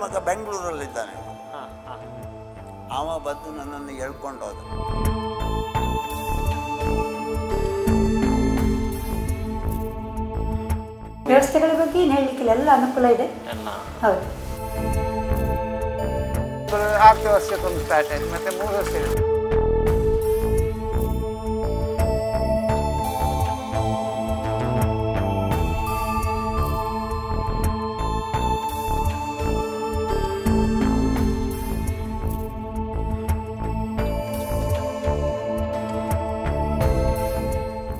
ಮಗ ಬೆಂಗಳೂರಲ್ಲಿದ್ದಾನೆ. ಹಾಂ ಹಾಂ ಅವ ಬಂದು ನನ್ನನ್ನು ಎಳ್ಕೊಂಡು ಹೋದ. ವ್ಯವಸ್ಥೆಗಳ ಬಗ್ಗೆ ಏನು ಹೇಳಲಿಕ್ಕಿಲ್ಲ, ಎಲ್ಲ ಅನುಕೂಲ ಇದೆ. ಎಲ್ಲ ಹೌದು. 8 ವರ್ಷಕ್ಕೊಂದು ಸ್ಟಾರ್ಟ್ ಆಯ್ತು, ಮತ್ತೆ 3 ವರ್ಷ ಇದೆ.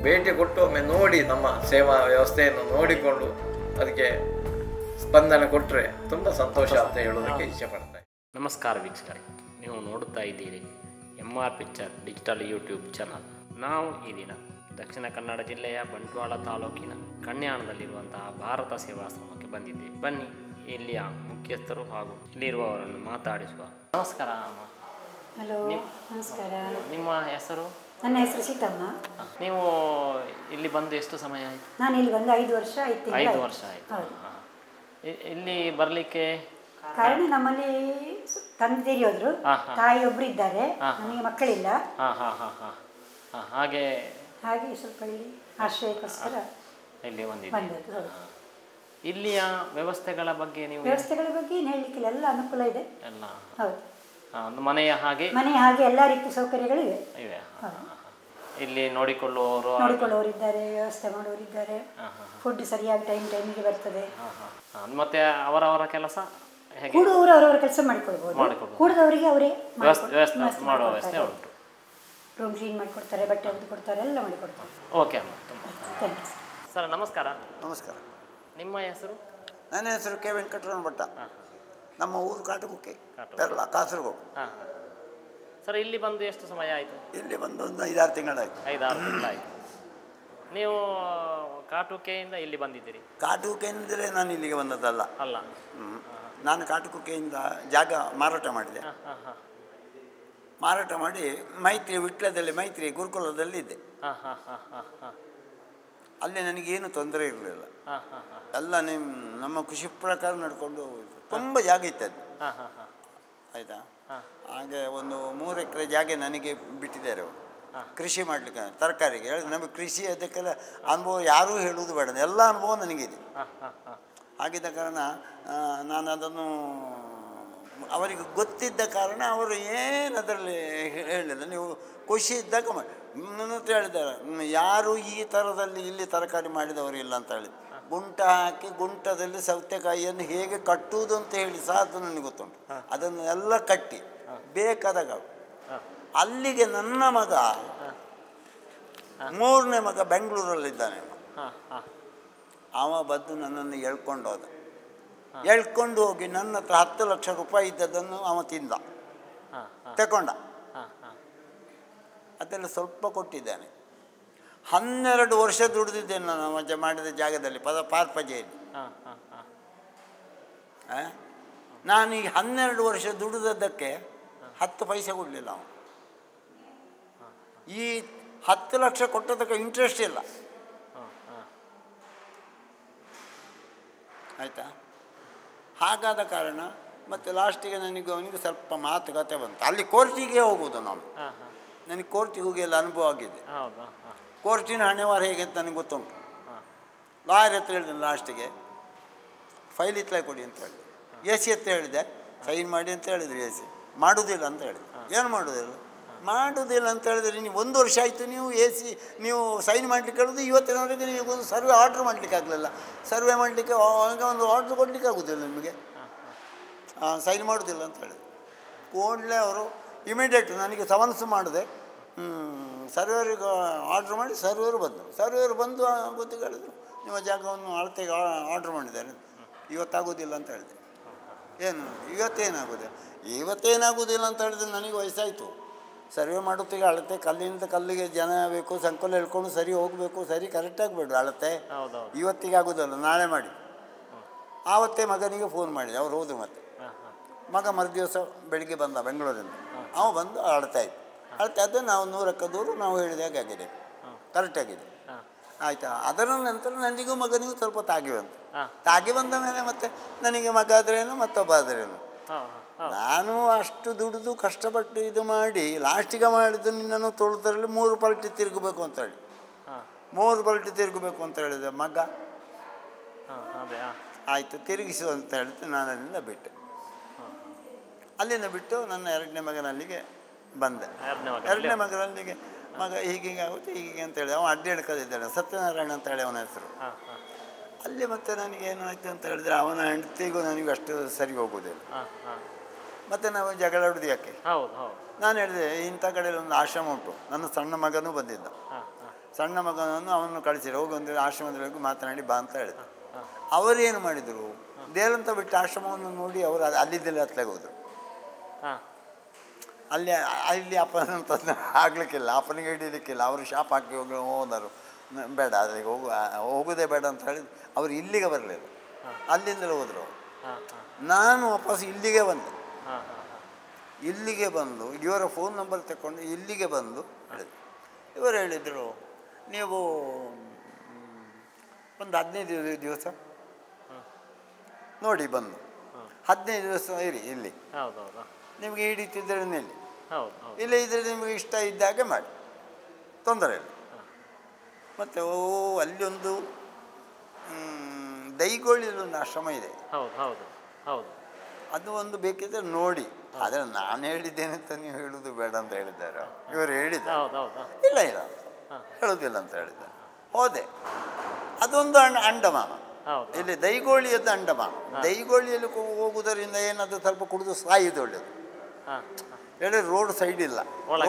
ಭೇಟಿ ಕೊಟ್ಟು ಒಮ್ಮೆ ನೋಡಿ ನಮ್ಮ ಸೇವಾ ವ್ಯವಸ್ಥೆಯನ್ನು ನೋಡಿಕೊಂಡು ಅದಕ್ಕೆ ಸ್ಪಂದನೆ ಕೊಟ್ಟರೆ ತುಂಬ ಸಂತೋಷ ಅಂತ ಹೇಳೋದಕ್ಕೆ ಇಷ್ಟಪಡ್ತೇನೆ. ನಮಸ್ಕಾರ ವೀಕ್ಷಕರೇ, ನೀವು ನೋಡುತ್ತಾ ಇದ್ದೀರಿ MR picture digital YouTube channel. ನಾವು ಈ ದಿನ ದಕ್ಷಿಣ ಕನ್ನಡ ಜಿಲ್ಲೆಯ ಬಂಟ್ವಾಳ ತಾಲೂಕಿನ ಕನ್ಯಾಣದಲ್ಲಿರುವಂತಹ ಭಾರತ ಸೇವಾಶ್ರಮಕ್ಕೆ ಬಂದಿದ್ದೇವೆ. ಬನ್ನಿ, ಇಲ್ಲಿಯ ಮುಖ್ಯಸ್ಥರು ಹಾಗೂ ಇಲ್ಲಿರುವವರನ್ನು ಮಾತಾಡಿಸುವ. ನಮಸ್ಕಾರ ಅಮ್ಮ. ಹಲೋ, ನಮಸ್ಕಾರ. ನಿಮ್ಮ ಹೆಸರು? ನನ್ನ ಹೆಸರು ಸೀತಮ್ಮ. ನೀವು ಇಲ್ಲಿ ಬಂದು ಎಷ್ಟು ಸಮಯ ಆಯಿತು? ನಾನು ಇಲ್ಲಿ ಬಂದು 5 ವರ್ಷ ಆಯ್ತು. 5 ವರ್ಷ ಆಯಿತು. ಇಲ್ಲಿ ಬರಲಿಕ್ಕೆ ಕಾರಣ ನಮ್ಮಲ್ಲಿ ತಂದೆ ಹೋದ್ರು, ತಾಯಿ ಒಬ್ರು ಇದ್ದಾರೆ, ನನಗೆ ಮಕ್ಕಳಿಲ್ಲ. ಹಾಗೆ ಸ್ವಲ್ಪ ಇಲ್ಲಿ ಆಶ್ರಯಕ್ಕೋಸ್ಕರ ಇಲ್ಲಿ ಬಂದದ್ದು. ಇಲ್ಲಿಯ ವ್ಯವಸ್ಥೆಗಳ ಬಗ್ಗೆ ನೀವು? ವ್ಯವಸ್ಥೆಗಳ ಬಗ್ಗೆ ಏನು ಹೇಳಲಿಕ್ಕಿಲ್ಲ, ಎಲ್ಲ ಅನುಕೂಲ ಇದೆ. ಎಲ್ಲ ಹೌದು. ಒಂದು ಮನೆಯ ಹಾಗೆ ಎಲ್ಲ ರೀತಿಯ ಸೌಕರ್ಯಗಳು ಇವೆ. ಇಲ್ಲಿ ನೋಡಿಕೊಳ್ಳುವವರಿದ್ದಾರೆ, ವ್ಯವಸ್ಥೆ ಮಾಡುವವರಿದ್ದಾರೆ, ಫುಡ್ ಸರಿಯಾಗಿ ಟೈಮಿಗೆ ಬರ್ತದೆ. ಮತ್ತೆ ಅವರವರ ಕೆಲಸ ಕೂಡುವವರು ಅವರವರ ಕೆಲಸ ಮಾಡಿಕೊಳ್ಬಹುದು, ಕೂಡದವರಿಗೆ ಅವರೇ ಮಾಡುವ ವ್ಯವಸ್ಥೆ ಉಂಟು. ರೂಮ್ ಕ್ಲೀನ್ ಮಾಡಿಕೊಡ್ತಾರೆ, ಬಟ್ಟೆ ಒಗೆದು ಕೊಡ್ತಾರೆ, ಎಲ್ಲ ಮಾಡಿಕೊಡ್ತಾರೆ. ಓಕೆ ಅಮ್ಮ, ಥ್ಯಾಂಕ್ ಯು ಸರ್. ನಮಸ್ಕಾರ. ನಮಸ್ಕಾರ. ನಿಮ್ಮ ಹೆಸರು? ನನ್ನ ಹೆಸರು ಕೆ ವೆಂಕಟರಮಣ ಭಟ್ಟ. ನಮ್ಮ ಊರು ಕಾಟುಕುಕ್ಕೆ, ಪೆರ್ಲ, ಕಾಸರಗೋಡು. ಸರ್, ಇಲ್ಲಿ ಬಂದು ಎಷ್ಟು ಸಮಯ ಆಯಿತು? ಇಲ್ಲಿ ಬಂದು ಒಂದು 5-6 ತಿಂಗಳಾಯಿತು. 5-6 ತಿಂಗಳಾಯಿತು. ನೀವು ಕಾಟುಕೆಯಿಂದ ಇಲ್ಲಿ ಬಂದಿದ್ದೀರಿ? ಕಾಟುಕೆಯಿಂದಲೇ ನಾನು ಇಲ್ಲಿಗೆ ಬಂದದ್ದಲ್ಲ. ಅಲ್ಲ, ನಾನು ಕಾಟುಕುಕ್ಕೆಯಿಂದ ಜಾಗ ಮಾರಾಟ ಮಾಡಿದೆ. ಮಾರಾಟ ಮಾಡಿ ಮೈತ್ರಿ ವಿಟ್ಲದಲ್ಲಿ, ಮೈತ್ರಿ ಗುರುಕುಲದಲ್ಲಿ ಇದ್ದೆ. ಅಲ್ಲಿ ನನಗೇನು ತೊಂದರೆ ಇರಲಿಲ್ಲ. ಎಲ್ಲ ನಮ್ಮ ಖುಷಿ ಪ್ರಕಾರ ನಡ್ಕೊಂಡು ಹೋಗಿದ್ದು. ತುಂಬ ಜಾಗ ಇತ್ತದು. ಆಯಿತಾ? ಹಾಗೆ ಒಂದು 3 ಎಕರೆ ಜಾಗ ನನಗೆ ಬಿಟ್ಟಿದ್ದಾರೆ ಅವರು, ಕೃಷಿ ಮಾಡಲಿಕ್ಕೆ, ತರಕಾರಿಗೆ. ಹೇಳಿ ನಮಗೆ ಕೃಷಿ ಅದಕ್ಕೆಲ್ಲ ಅನುಭವ ಯಾರೂ ಹೇಳುವುದು ಬೇಡ, ಎಲ್ಲ ಅನುಭವ ನನಗಿದೆ. ಹಾಗಿದ್ದ ಕಾರಣ ನಾನು ಅದನ್ನು ಅವರಿಗೆ ಗೊತ್ತಿದ್ದ ಕಾರಣ ಅವರು ಏನು ಅದರಲ್ಲಿ ಹೇಳಿಲ್ಲ. ನೀವು ಖುಷಿ ಇದ್ದಾಗ ನನ್ನ ಹತ್ರ ಹೇಳಿದ್ದಾರೆ, ಯಾರು ಈ ಥರದಲ್ಲಿ ಇಲ್ಲಿ ತರಕಾರಿ ಮಾಡಿದವರು ಇಲ್ಲ ಅಂತ ಹೇಳಿ. ಗುಂಟ ಹಾಕಿ ಗುಂಟದಲ್ಲಿ ಸೌತೆಕಾಯಿಯನ್ನು ಹೇಗೆ ಕಟ್ಟುವುದು ಅಂತ ಹೇಳಿ ಸಹ ಅದು ನನಗೆ ಗೊತ್ತುಂಟು. ಅದನ್ನು ಎಲ್ಲ ಕಟ್ಟಿ ಬೇಕಾದಾಗ ಅಲ್ಲಿಗೆ ನನ್ನ ಮಗ 3ನೇ ಮಗ ಬೆಂಗಳೂರಲ್ಲಿದ್ದಾನೆ. ಅವ ಬಂದು ನನ್ನನ್ನು ಎಳ್ಕೊಂಡು ಹೋದ. ಎಳ್ಕೊಂಡು ಹೋಗಿ ನನ್ನ ಹತ್ರ 10 ಲಕ್ಷ ರೂಪಾಯಿ ಇದ್ದದನ್ನು ಅವ ತಿಂದ, ತಗೊಂಡ. ಅದೆಲ್ಲ ಸ್ವಲ್ಪ ಕೊಟ್ಟಿದ್ದಾನೆ. 12 ವರ್ಷ ದುಡಿದಿದ್ದೇನೆ ನಾನು ಮಜಾ ಮಾಡಿದ ಜಾಗದಲ್ಲಿ, ಪಾರ್ಪಜೆಯಲ್ಲಿ. ನಾನು ಈಗ 12 ವರ್ಷ ದುಡಿದದ್ದಕ್ಕೆ 10 ಪೈಸೆ ಕೊಡಲಿಲ್ಲ ಅವನು. ಈ 10 ಲಕ್ಷ ಕೊಟ್ಟದಕ್ಕೆ ಇಂಟ್ರೆಸ್ಟ್ ಇಲ್ಲ. ಆಯಿತಾ? ಹಾಗಾದ ಕಾರಣ ಮತ್ತು ಲಾಸ್ಟಿಗೆ ಅವನಿಗೆ ಸ್ವಲ್ಪ ಮಾತುಕತೆ ಬಂತು. ಅಲ್ಲಿ ಕೋರ್ಟಿಗೆ ಹೋಗುವುದು ನಾನು. ನನಗೆ ಕೋರ್ಟಿಗೆ ಹೋಗಿ ಎಲ್ಲ ಅನುಭವ ಆಗಿದೆ. ಕೋರ್ಟಿನ ಹಣೆವಾರ ಹೇಗೆ ಅಂತ ನನಗೆ ಗೊತ್ತುಂಟು. ಲಾಯರ್ ಹತ್ರ ಹೇಳಿದೆ ಲಾಸ್ಟಿಗೆ, ಫೈಲ್ ಇತ್ತಲೇ ಕೊಡಿ ಅಂತ ಹೇಳಿದೆ. AC ಹತ್ರ ಹೇಳಿದೆ, ಸೈನ್ ಮಾಡಿ ಅಂತ ಹೇಳಿದ್ರು. AC ಮಾಡೋದಿಲ್ಲ ಅಂತ ಹೇಳಿದೆ. ಏನು ಮಾಡೋದಿಲ್ಲ ಅಂತ ಹೇಳಿದ್ರೆ, ನೀವು 1 ವರ್ಷ ಆಯಿತು ನೀವು ನೀವು ಸೈನ್ ಮಾಡಲಿಕ್ಕೆ ಹೇಳೋದು. ಇವತ್ತಿನವರೆಗೆ ನೀವು ಒಂದು ಸರ್ವೆ ಆರ್ಡ್ರ್ ಮಾಡಲಿಕ್ಕೆ ಆಗಲಿಲ್ಲ. ಸರ್ವೆ ಮಾಡಲಿಕ್ಕೆ ಒಂದು ಆರ್ಡ್ರ್ ಕೊಡಲಿಕ್ಕೆ ಆಗೋದಿಲ್ಲ ನಿಮಗೆ, ಸೈನ್ ಮಾಡೋದಿಲ್ಲ ಅಂತ ಹೇಳಿದೆ. ಕೂಡಲೇ ಅವರು ಇಮಿಡಿಯೇಟ್ ನನಗೆ ಸಮನ್ಸ್ ಮಾಡಿದೆ. ಸರ್ವೇರಿಗೆ ಆರ್ಡ್ರ್ ಮಾಡಿ ಸರ್ವೇರು ಬಂದರು. ಸರ್ವೇರು ಬಂದು ಗೊತ್ತಿಗೆ ಹೇಳಿದ್ರು, ನಿಮ್ಮ ಜಾಗವನ್ನು ಅಳತೆಗೆ ಆರ್ಡ್ರ್ ಮಾಡಿದ್ದಾರೆ, ಇವತ್ತಾಗೋದಿಲ್ಲ ಅಂತ ಹೇಳಿದೆ. ಏನು ಇವತ್ತೇನಾಗೋದಿಲ್ಲ ಅಂತ ಹೇಳಿದ್ರೆ ನನಗೆ ವಯಸ್ಸಾಯಿತು. ಸರ್ವೆ ಮಾಡುತ್ತೀಗ ಅಳತೆ ಕಲ್ಲಿಂದ ಕಲ್ಲಿಗೆ ಜನ ಬೇಕು, ಸಂಕೋಲ ಹೇಳ್ಕೊಂಡು ಸರಿ ಹೋಗಬೇಕು, ಸರಿ ಕರೆಕ್ಟಾಗಿ ಬೇಡ ಅಳತೆ. ಇವತ್ತಿಗೆ ಆಗೋದಿಲ್ಲ, ನಾಳೆ ಮಾಡಿ. ಆವತ್ತೇ ಮಗನಿಗೆ ಫೋನ್ ಮಾಡಿದೆ, ಅವ್ರು ಹೋದ್ರು. ಮತ್ತೆ ಮಗ ಮರುದಿವಸ ಬೆಳಿಗ್ಗೆ ಬಂದ ಬೆಂಗಳೂರಿಂದ. ಅವ ಬಂದು ಅಳತೆ ಆಯಿತು. ಅಳತೆ ಆದರೆ ನಾವು 100ಕ್ಕೆ 100 ನಾವು ಹೇಳಿದಾಗ ಆಗಿದೆ, ಕರೆಕ್ಟಾಗಿದೆ. ಆಯಿತಾ. ಅದರ ನಂತರ ನನಗೂ ಮಗನಿಗೂ ಸ್ವಲ್ಪ ತಾಗಿ ಬಂತು. ತಾಗಿ ಬಂದ ಮೇಲೆ ಮತ್ತೆ ನನಗೆ ಮಗ ಆದ್ರೇನು ಮತ್ತೊಬ್ಬ ಆದ್ರೇನು. ನಾನು ಅಷ್ಟು ದುಡಿದು ಕಷ್ಟಪಟ್ಟು ಇದು ಮಾಡಿ ಲಾಸ್ಟಿಗೆ ಮಾಡಿದ್ದು ನಿನ್ನನ್ನು ತೊಳೆದ್ರಲ್ಲಿ 3 ಪಲ್ಟಿ ತಿರುಗಬೇಕು ಅಂತ ಹೇಳಿ 3 ಪಲ್ಟಿ ತಿರುಗಬೇಕು ಅಂತ ಹೇಳಿದೆ ಮಗ. ಆಯಿತು ತಿರುಗಿಸು ಅಂತ ಹೇಳಿದ್ದು ನಾನು ಅಲ್ಲಿಂದ ಬಿಟ್ಟೆ. ಅಲ್ಲಿಂದ ಬಿಟ್ಟು ನನ್ನ 2ನೇ ಮಗನಲ್ಲಿಗೆ ಬಂದೆ. 2ನೇ ಮಗನಲ್ಲಿಗೆ ಮಗ ಹೀಗೀಗೆ ಆಗುತ್ತೆ ಹೀಗೆ ಅಂತ ಹೇಳಿ ಅವ ಅಡ್ಡಿ ಹಿಡ್ಕೋದಿದ್ದಾಳೆ, ಸತ್ಯನಾರಾಯಣ ಅಂತ ಹೇಳಿ ಅವನ ಹೆಸರು. ಅಲ್ಲಿ ಮತ್ತೆ ನನಗೆ ಏನಾಯ್ತು ಅಂತ ಹೇಳಿದ್ರೆ ಅವನ ಹೆಂಡತಿಗೂ ನನಗೂ ಅಷ್ಟು ಸರಿ ಹೋಗೋದಿಲ್ಲ. ಮತ್ತು ನಾವು ಜಗಳ ಹೊಡೆದು ಯಾಕೆ. ನಾನು ಹೇಳಿದೆ ಇಂಥ ಕಡೆಯಲ್ಲಿ ಒಂದು ಆಶ್ರಮ ಉಂಟು, ನನ್ನ ಸಣ್ಣ ಮಗನೂ ಬಂದಿದ್ದ. ಸಣ್ಣ ಮಗನನ್ನು ಅವನು ಕಳಿಸಿರು, ಹೋಗಿ ಒಂದು ಆಶ್ರಮದವರೆಗೂ ಮಾತನಾಡಿ ಬಾ ಅಂತ ಹೇಳಿದೆ. ಅವರೇನು ಮಾಡಿದರು, ದೇವಂತ ಬಿಟ್ಟು ಆಶ್ರಮವನ್ನು ನೋಡಿ ಅವರು ಅಲ್ಲಿದ್ದೆಲ್ಲ ಹತ್ಲಾಗ ಹೋದರು. ಅಲ್ಲಿ ಅಪ್ಪನ ತಂದು ಆಗಲಿಕ್ಕಿಲ್ಲ, ಅಪ್ಪನಿಗೆ ಹಿಡೀಲಿಕ್ಕಿಲ್ಲ. ಅವರು ಶಾಪ್ ಹಾಕಿ ಹೋದರು, ಬೇಡ ಅಲ್ಲಿಗೆ ಹೋಗೋದೇ ಬೇಡ ಅಂತ ಹೇಳಿದ್ರು. ಅವರು ಇಲ್ಲಿಗೆ ಬರಲಿಲ್ಲ, ಅಲ್ಲಿಂದಲೇ ಹೋದರು. ನಾನು ವಾಪಸ್ ಇಲ್ಲಿಗೆ ಬಂದೆ. ಇಲ್ಲಿಗೆ ಬಂದು ಇವರ ಫೋನ್ ನಂಬರ್ ತಗೊಂಡು ಇಲ್ಲಿಗೆ ಬಂದು ಹೇಳಿದ್ರು. ಇವರು ಹೇಳಿದರು ನೀವು ಒಂದು 15 ದಿವಸ ನೋಡಿ ಬಂದು 15 ದಿವಸ ಇರಿ ಇಲ್ಲಿ, ನಿಮಗೆ ಹಿಡಿತಿದ್ರೆ ನಿಲ್ಲಿ, ಇಲ್ಲ ಇದ್ರೆ ನಿಮಗೆ ಇಷ್ಟ ಇದ್ದಾಗೆ ಮಾಡಿ, ತೊಂದರೆ ಇಲ್ಲ. ಮತ್ತು ಅಲ್ಲಿ ಒಂದು ದೈಗೋಳಿಯಲ್ಲೊಂದು ಆಶ್ರಮ ಇದೆ, ಅದು ಒಂದು ಬೇಕಿದ್ರೆ ನೋಡಿ. ಆದರೆ ನಾನು ಹೇಳಿದ್ದೇನೆ ಅಂತ ನೀವು ಹೇಳುವುದು ಬೇಡ ಅಂತ ಹೇಳಿದ್ದಾರೆ ಇವರು. ಹೇಳಿದ್ದಾರೆ ಇಲ್ಲ ಇಲ್ಲ ಹೇಳೋದಿಲ್ಲ ಅಂತ ಹೇಳಿದ್ದಾರೆ. ಹೋದೆ. ಅದೊಂದು ಅಂಡಮಾನ, ಇಲ್ಲಿ ದೈಗೋಳಿಯದ್ದು ಅಂಡಮಾನ. ದೈಗೋಳಿಯಲ್ಲಿ ಹೋಗುವುದರಿಂದ ಏನಾದರೂ ಸ್ವಲ್ಪ ಕುಡಿದು ಸಾಯುದು ಒಳ್ಳೆಯದು. ಹೇಳಿ ರೋಡ್ ಸೈಡ್ ಇಲ್ಲ,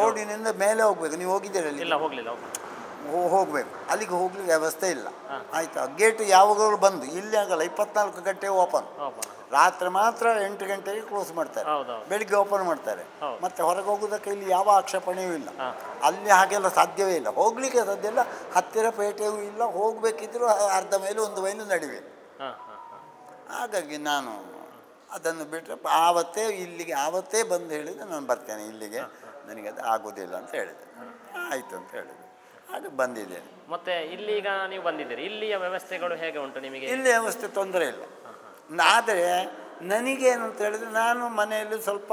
ರೋಡಿನಿಂದ ಮೇಲೆ ಹೋಗ್ಬೇಕು. ನೀವು ಹೋಗಿದ್ದೀರ ಅಲ್ಲಿ? ಹೋಗಬೇಕು, ಅಲ್ಲಿಗೆ ಹೋಗ್ಲಿಕ್ಕೆ ವ್ಯವಸ್ಥೆ ಇಲ್ಲ. ಆಯಿತಾ. ಗೇಟ್ ಯಾವಾಗಲೂ ಬಂದು, ಇಲ್ಲಿ ಆಗಲ್ಲ, 24 ಗಂಟೆ ಓಪನ್. ರಾತ್ರಿ ಮಾತ್ರ 8 ಗಂಟೆಗೆ ಕ್ಲೋಸ್ ಮಾಡ್ತಾರೆ, ಬೆಳಿಗ್ಗೆ ಓಪನ್ ಮಾಡ್ತಾರೆ. ಮತ್ತು ಹೊರಗೆ ಹೋಗೋದಕ್ಕೆ ಇಲ್ಲಿ ಯಾವ ಆಕ್ಷೇಪಣೆಯೂ ಇಲ್ಲ. ಅಲ್ಲಿ ಹಾಗೆಲ್ಲ ಸಾಧ್ಯವೇ ಇಲ್ಲ, ಹೋಗ್ಲಿಕ್ಕೆ ಸಾಧ್ಯ ಇಲ್ಲ. ಹತ್ತಿರ ಪೇಟೆಯೂ ಇಲ್ಲ, ಹೋಗಬೇಕಿದ್ರೂ ಅರ್ಧ ಮೈಲು 1 ಮೈಲು ನಡಿವೆ. ಹಾಗಾಗಿ ನಾನು ಅದನ್ನು ಬಿಟ್ಟರೆ ಆವತ್ತೇ ಬಂದು ಹೇಳಿದೆ ನಾನು ಬರ್ತೇನೆ ಇಲ್ಲಿಗೆ, ನನಗೆ ಅದು ಆಗೋದಿಲ್ಲ ಅಂತ ಹೇಳಿದೆ. ಆಯಿತು ಅಂತ ಹೇಳಿದೆ, ಹಾಗೆ ಬಂದಿದ್ದೇನೆ. ಮತ್ತೆ ಇಲ್ಲಿಗ ನೀವು ಬಂದಿದ್ದೀರಿ, ಇಲ್ಲಿಯ ವ್ಯವಸ್ಥೆಗಳು ಹೇಗೆ ಉಂಟು ನಿಮಗೆ? ಇಲ್ಲಿ ವ್ಯವಸ್ಥೆ ತೊಂದರೆ ಇಲ್ಲ. ಆದರೆ ನನಗೇನು ಅಂತ ಹೇಳಿದ್ರೆ ನಾನು ಮನೆಯಲ್ಲಿ ಸ್ವಲ್ಪ